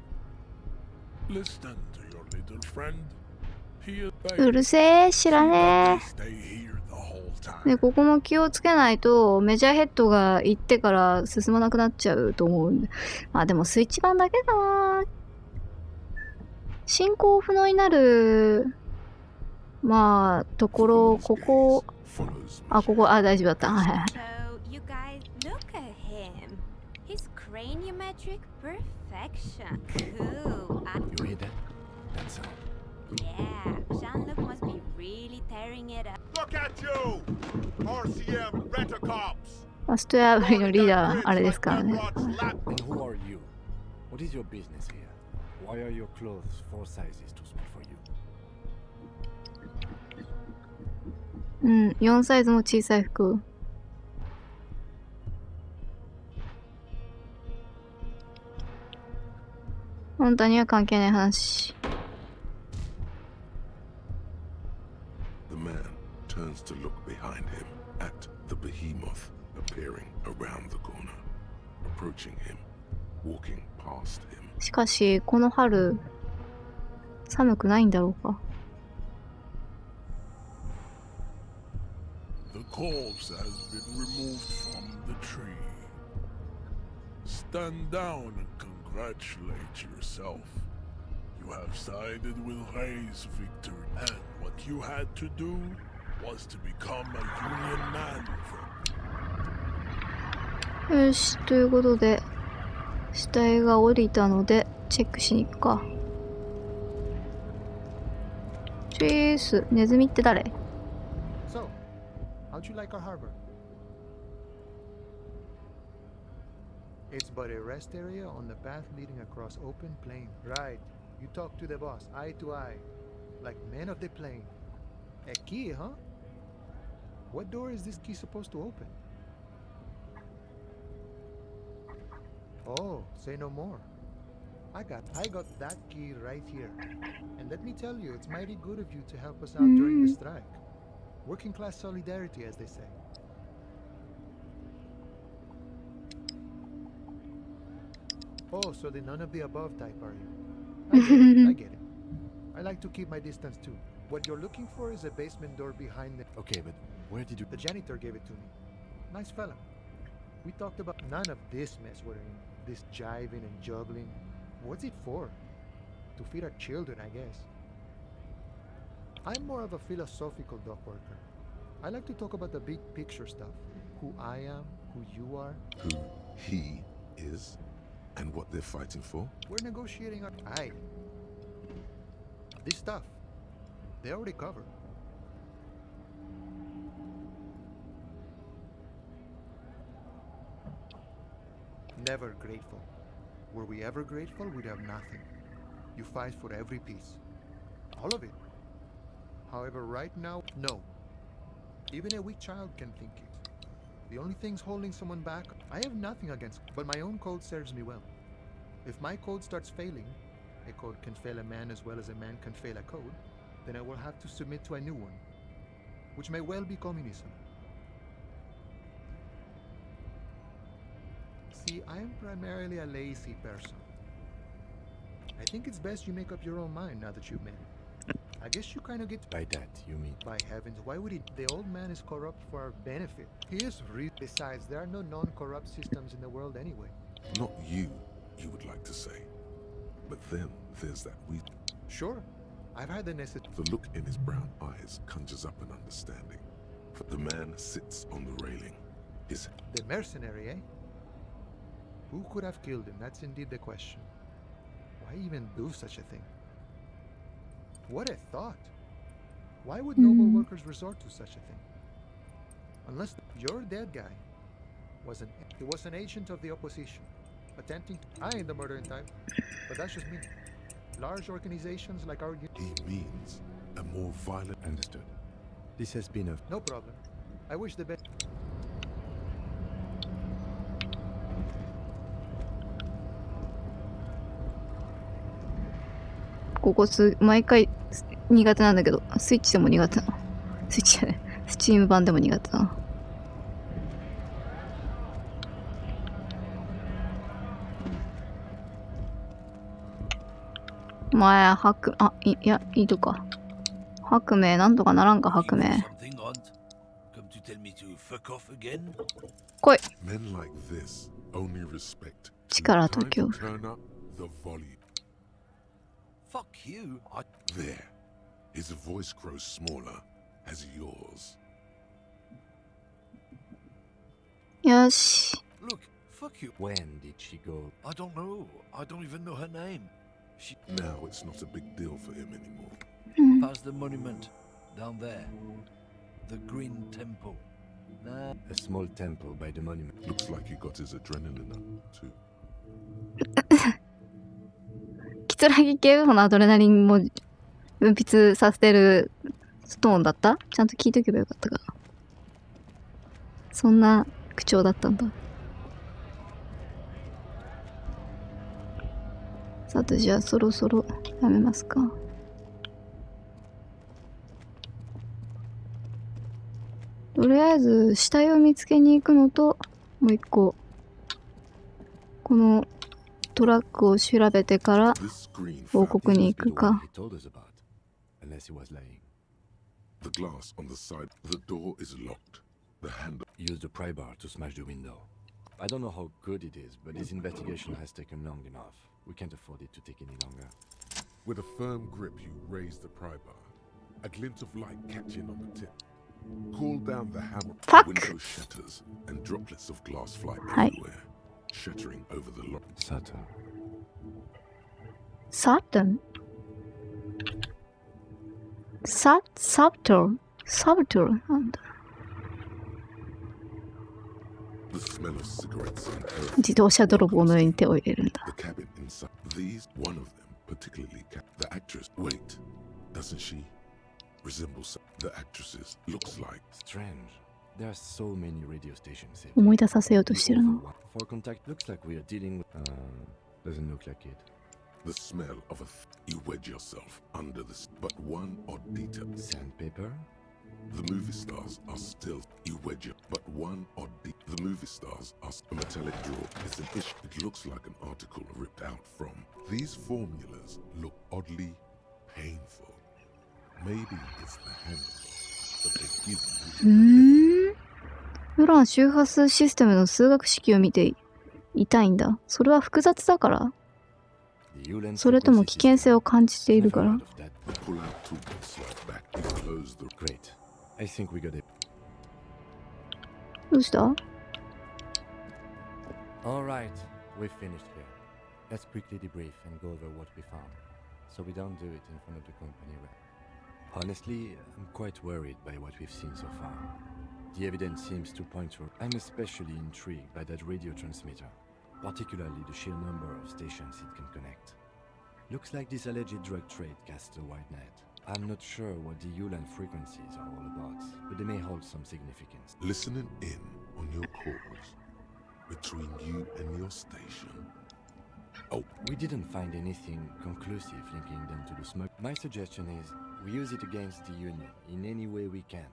Listen to your little friend. He is う。うるせえ、知ら See ね that え they。stay here the whole time. で、ここも気をつけないと、メジャーヘッドが行ってから進まなくなっちゃうと思うんで。まあでもスイッチ版だけかな。進行不能になる、まあ、ところ、ここ、 Follows あ、ここ、あ、大丈夫だった。はいはいはい。 So, you guys, look at him. His craniometric perfection. Cool. You hear that? That's all. Yeah, Jean-Luc must be really tearing it up. Look at you! RCM Rent-A-Cops! ファストエアブリのリーダー、あれですからね。 And who are you? What is your business here? Why are your clothes 4 sizes too small for you? うん、4サイズも小さい服。本当には関係ない話。The man turns to look behind him at the behemoth appearing around the corner, approaching him, walking past him. しかし、この春、寒くないんだろうか。The corpse has been removed from the tree. Stand down and congratulate yourself. You have sided with Ray's victory, and what you had to do was to become a Union man from よし、ということで、死体が降りたので、チェックしに行くか。チース、ネズミって誰？ So, how'd you like our harbor? It's but a rest area on the path leading across open plain. Right. You talk to the boss, eye to eye, like men of the plain. A key, huh? What door is this key supposed to open? Oh, say no more. I got that key right here. And let me tell you, it's mighty good of you to help us out during the strike. Working class solidarity, as they say. Oh, so the none of the above type, are you? I get it. I like to keep my distance too. What you're looking for is a basement door behind the... Okay, but where did you... The janitor gave it to me. Nice fella. We talked about none of this mess we're in. This jiving and juggling. What's it for? To feed our children, I guess. I'm more of a philosophical dock worker. I like to talk about the big picture stuff. Who I am, who you are. who he is and what they're fighting for. We're negotiating our... Aye. This stuff. They already covered. Never grateful. Were we ever grateful, we'd have nothing. You fight for every piece. All of it. However, right now, no. Even a weak child can think it. The only things holding someone back, I have nothing against, but my own code serves me well. If my code starts failing, a code can fail a man as well as a man can fail a code, then I will have to submit to a new one, which may well be communism. See, I am primarily a lazy person. I think it's best you make up your own mind now that you've met it. I guess you kind of get... By that, you mean... By heavens, why would he... The old man is corrupt for our benefit. He is Besides, there are no non-corrupt systems in the world anyway. Not you would like to say. But then there's that we... Sure, I've had the necessary... The look in his brown eyes conjures up an understanding. The man sits on the railing. His... The mercenary, eh? Who could have killed him? That's indeed the question. Why even do such a thing? What a thought! Why would noble workers resort to such a thing? Unless your dead guy he was an agent of the opposition, attempting. I ain't the murdering type, but that's just me. Large organizations like our. He means a more violent. Understood. This has been a... No problem. I wish the best. ここ毎回苦手なんだけど、スイッチでも苦手なの。スイッチじゃない。スチーム版でも苦手なの。いや、いいとか。白明、なんとかならんか、白明。来い。力と恐怖。Fuck you. There. His voice grows smaller as yours. よし。 Look, fuck you. When did she go? I don't know. I don't even know her name. Now it's not a big deal for him anymore. Past the monument. Down there. The Green Temple. Nah. A small temple by the monument. Looks like he got his adrenaline up too. キツラギ系のアドレナリンも分泌させてるストーンだった？ちゃんと聞いとけばよかったか。そんな口調だったんだ。さて、じゃあそろそろやめますか。とりあえず死体を見つけに行くのと、もう一個このトラックを調べてから報告に行くか。The glass on the side. The door is locked. The handle. Use the pry bar to smash the window. I don't know how good it is, but this investigation has taken long enough. We can't afford it to take any longer. With a firm grip, you raise the pry bar. A glint of light catching on the tip. Call down the hammer. Fuck. The window shatters and droplets of glass fly everywhere, shattering over the lock. Saturn. Saturn? Saturn? Saturn? なんだ。The smell of cigarettes and earth. 自動車泥棒の上に手を入れるんだ。 The cabin inside. These, one of them particularly, the actress. Wait, doesn't she resemble the actresses? Looks like. Strange. There are so many radio stations. 思い出させようとしてるの。 For contact, looks like we are dealing with. Doesn't look like it. The smell of you wedge yourself under this, but one odd detail. Sandpaper? The movie stars are still. You wedge it, but one odd detail. The movie stars are a metallic drawer. It's an issue. It looks like an article ripped out from. These formulas look oddly painful. Maybe it's the handle that they give you. ウラン周波数システムの数学式を見て痛いんだ。それは複雑だから？それとも危険性を感じているから？ どうした？ Alright, we've finished here. Let's quickly debrief and go over what we found, so we don't do it in front of the company rep. Honestly, I'm quite worried by what we've seen so far. The evidence seems to point to... I'm especially intrigued by that radio transmitter, particularly the sheer number of stations it can connect. Looks like this alleged drug trade casts a wide net. I'm not sure what the Yulan frequencies are all about, but they may hold some significance. Listening in on your calls between you and your station. Oh, we didn't find anything conclusive linking them to the smoke. My suggestion is we use it against the Union in any way we can,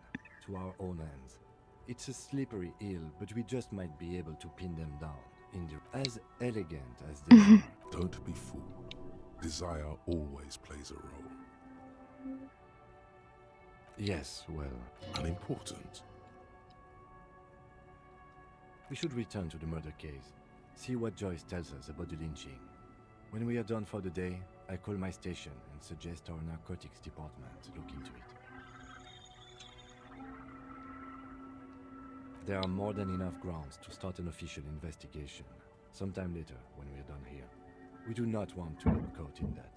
to our own ends. It's a slippery hill, but we just might be able to pin them down. As elegant as they are. Don't be fooled. Desire always plays a role. Yes, well... Unimportant. We should return to the murder case. See what Joyce tells us about the lynching. When we are done for the day, I call my station and suggest our narcotics department look into it. There are more than enough grounds to start an official investigation. Sometime later, when we are done here. We do not want to get caught in that.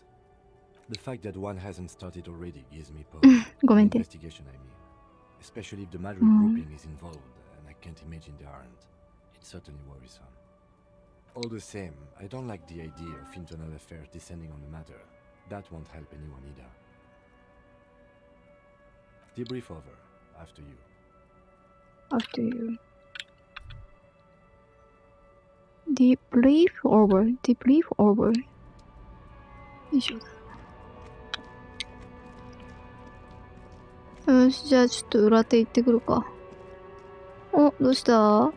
The fact that one hasn't started already gives me pause. Investigation, I mean. especially if the Madrid grouping is involved, and I can't imagine they aren't. It's certainly worrisome. All the same, I don't like the idea of internal affairs descending on the matter. That won't help anyone either. Debrief over. After you. After you. Debrief over. Debrief over. よいしょ。よし、じゃあちょっと裏手行ってくるか。お、どうした？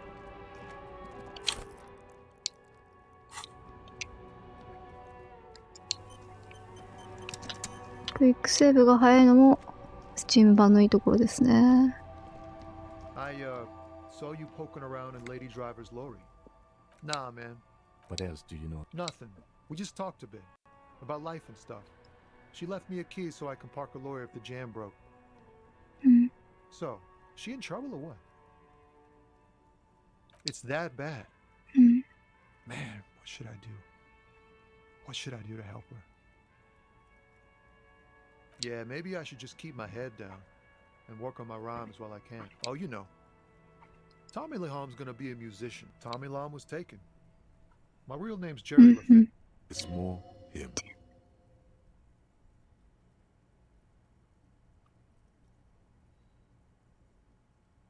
クイックセーブが早いのもスチーム版のいいところですね。I saw you poking around in Lady Driver's lorry. Nah, man. What else do you know? Nothing. We just talked a bit about life and stuff. She left me a key so I can park a lorry if the jam broke. So, she in trouble or what? It's that bad. Man, what should I do? What should I do to help her? Yeah, maybe I should just keep my head down and work on my rhymes while I can. Oh, you know. Tommy Laham's gonna be a musician. Tommy Lahm was taken. My real name's Jerry Lafitte. It's more him.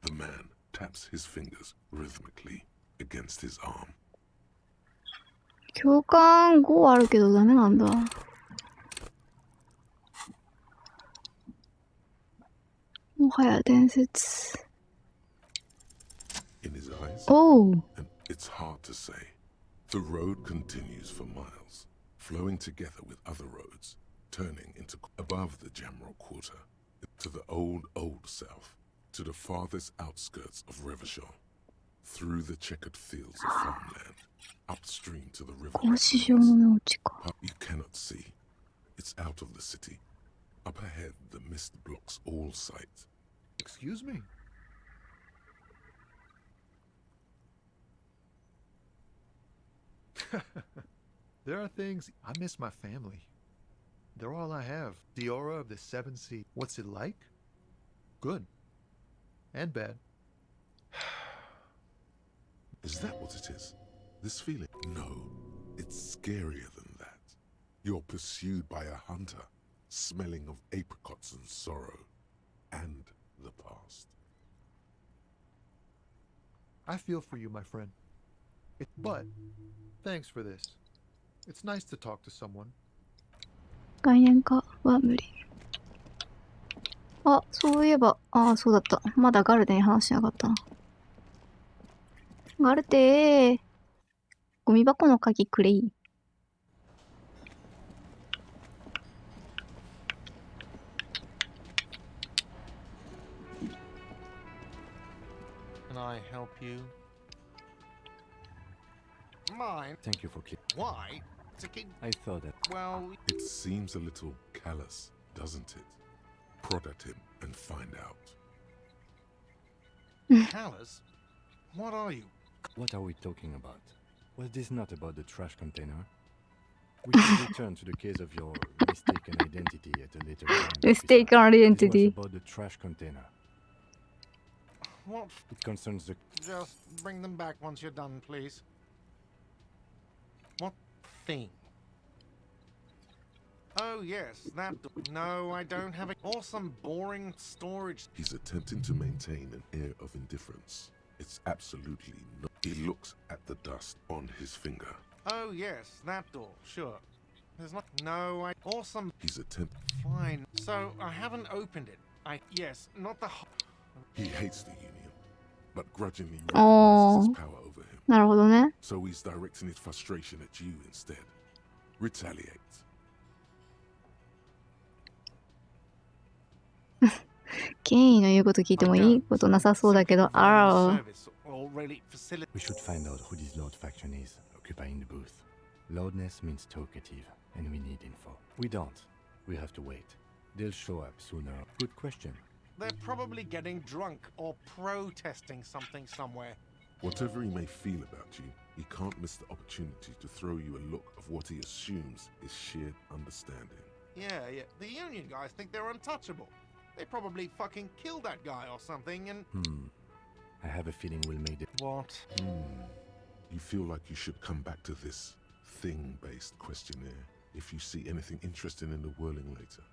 The man taps his fingers rhythmically against his arm. 共感5あるけどダメなんだ。もはや伝説。In his eyes, Oh. and it's hard to say. The road continues for miles, flowing together with other roads, turning into above the Jamrock Quarter, to the old south, to the farthest outskirts of Revachol, through the checkered fields of farmland, upstream to the river. You cannot see. It's out of the city. Up ahead, the mist blocks all sight. Excuse me? There are things. I miss my family. They're all I have. The aura of the seven seas. What's it like? Good. And bad. Is that what it is? This feeling? No, it's scarier than that. You're pursued by a hunter, smelling of apricots and sorrow, and the past. I feel for you, my friend. But, thanks for this. It's nice to talk to someone. 概念化は無理。あ、そういえば、そうだった。まだガルデに話しなかったな。ガルテー、ゴミ箱の鍵くれい。Can I help you? Mine? Thank you for Why? To keep... I thought that. Well... It seems a little callous, doesn't it? Prod at him and find out. Callous? What are you? What are we talking about? Was this not about the trash container? We should return to the case of your mistaken identity at a later time. Mistaken identity. This was about the trash container. What? It concerns the... Just bring them back once you're done, please. What thing? Oh, yes, that... No, I don't have it. Awesome, boring storage. He's attempting to maintain an air of indifference. It's absolutely not. He looks at the dust on his finger. Oh, yes, that door, sure. There's not... No, I... Awesome. He's attempting... Fine. So, I haven't opened it. Yes, not the... He hates the Union, but grudgingly recognizes his power over him. なるほどね。 So he's directing his frustration at you instead. Retaliate. 権威の言うこと聞いてもいいことなさそうだけど、We should find out who this Lord faction is, occupying the booth. Loudness means talkative, and we need info. We don't. We have to wait. They'll show up sooner. Good question. They're probably getting drunk or protesting something somewhere. Whatever he may feel about you, he can't miss the opportunity to throw you a look of what he assumes is shared understanding. Yeah. The Union guys think they're untouchable. They probably fucking killed that guy or something and... I have a feeling we'll make it. What? You feel like you should come back to this thing-based questionnaire if you see anything interesting in the whirling later.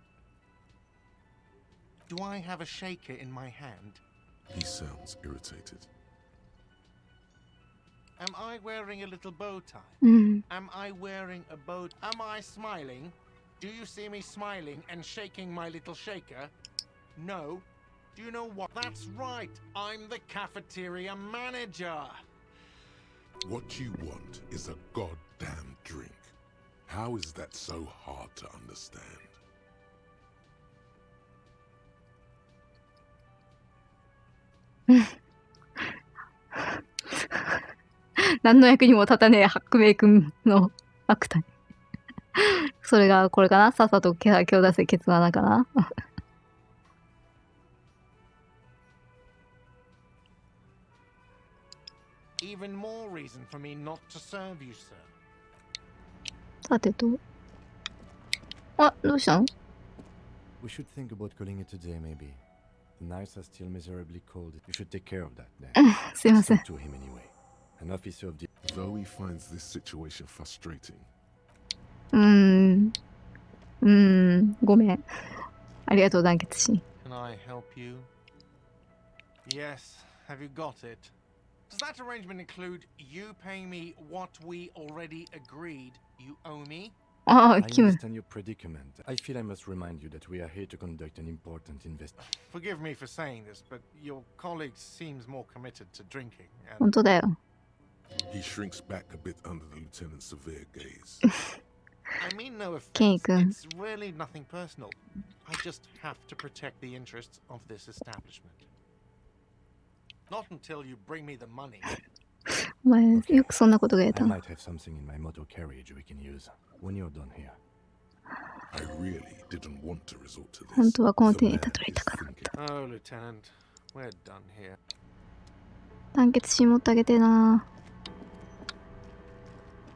Do I have a shaker in my hand? He sounds irritated. Am I wearing a little bow tie? Am I wearing a bow? Am I smiling? Do you see me smiling and shaking my little shaker? No. Do you know what? That's right. I'm the cafeteria manager. What you want is a goddamn drink. How is that so hard to understand? 何の役にも立たねえ白明君のアクター。それがこれかな、さっさと今日出せケツ穴かな。Even more reason for me not to serve you, sir. さてと。あ、どうしたの？ We should think about calling it a day, maybe. The nights are still miserably cold. You should take care of that then. すいません。 Speak to him anyway. An officer of the... Though he finds this situation frustrating. ごめん。ありがとう、団結心。Can I help you? Yes. Have you got it? Does that arrangement include you paying me what we already agreed you owe me? ああ、 I キム。 understand your predicament. I feel I must remind you that we are here to conduct an important investigation. Forgive me for saying this, but your colleague seems more committed to drinking. 本 And 当だよ。 He shrinks back a bit under the lieutenant's severe gaze. I mean no offense. ケンイ君。 It's really nothing personal. I just have to protect the interests of this establishment. Not until you bring me the money. お前、よくそんなことが言え I たの。 might have something in my motor carriage we can use when you're done here. I really didn't want to resort to this. 本当はこの手に The た man どり is たかな。 thinking. Oh, Lieutenant, we're done here. 団結心持ってあげてな。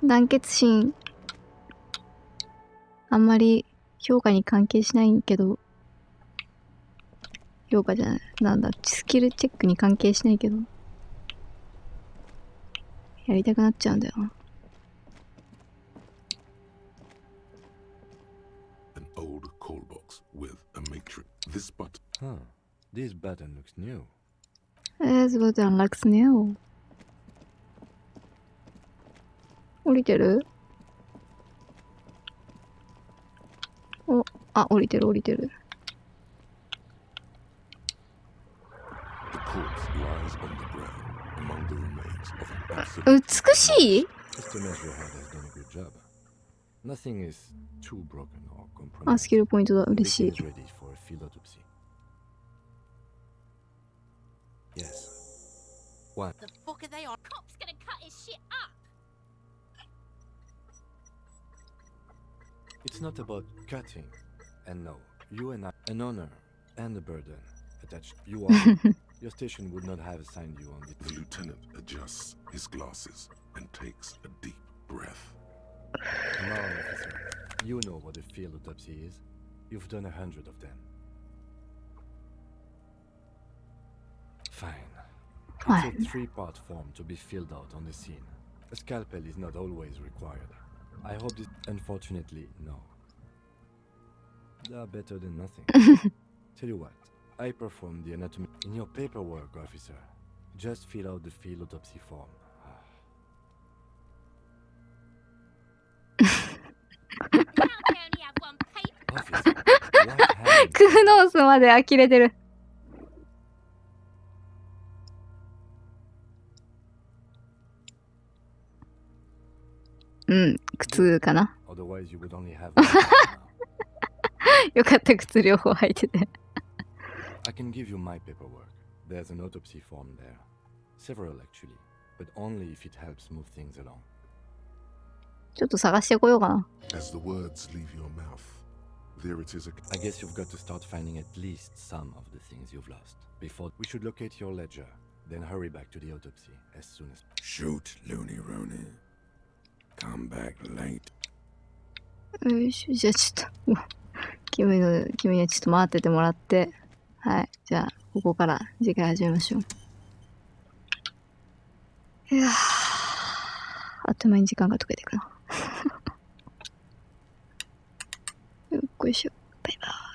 団結心。あんまり評価に関係しないけど、評価じゃない。なんだ、スキルチェックに関係しないけど、やりたくなっちゃうんだよな。An old call box with a matrix. This button. Huh. This button looks new. すごい楽っすねよ。降りてる？お、あ、降りてる降りてる。The corpse lies on the ground among the remains of an absolute. 美しい？ Mr. Measurehead has done a good job. Nothing is too broken or あ、ス compromised. キルポイントだ。嬉し Everything い。 is ready for a field autopsy. Yes. One. The fuck are they on? Cop's gonna cut his shit up. It's not about cutting. And no, you and I, an honor and a burden attached. You are. Your station would not have assigned you on this. The lieutenant adjusts his glasses and takes a deep breath. Come on, officer. You know what a field autopsy is. You've done 100 of them. Fine. Fine. It's a three-part form to be filled out on the scene. A scalpel is not always required. I hope this... Unfortunately, no. They are better than nothing. Tell you what, I performed the anatomy... In your paperwork, officer, just fill out the field autopsy form. Can't they only have one paper? Officer, what happened? クーノースまで呆れてる。苦痛かな。 Otherwise, you would only have one now. よかった、靴両方履いてて。 I can give you my paperwork. There's an autopsy form there. Several, actually. But only if it helps move things along. ちょっと探してこようかな。 As the words leave your mouth, there it is. I guess you've got to start finding at least some of the things you've lost. Before we should locate your ledger, then hurry back to the autopsy as soon as... Shoot, Looney Rooney. Come back late. よいしょ、じゃあちょっと、君にはちょっと待っててもらって。はい。じゃあ、ここから次回始めましょう。いやー、あっという間に時間が解けていくな。よっこいしょ。バイバーイ。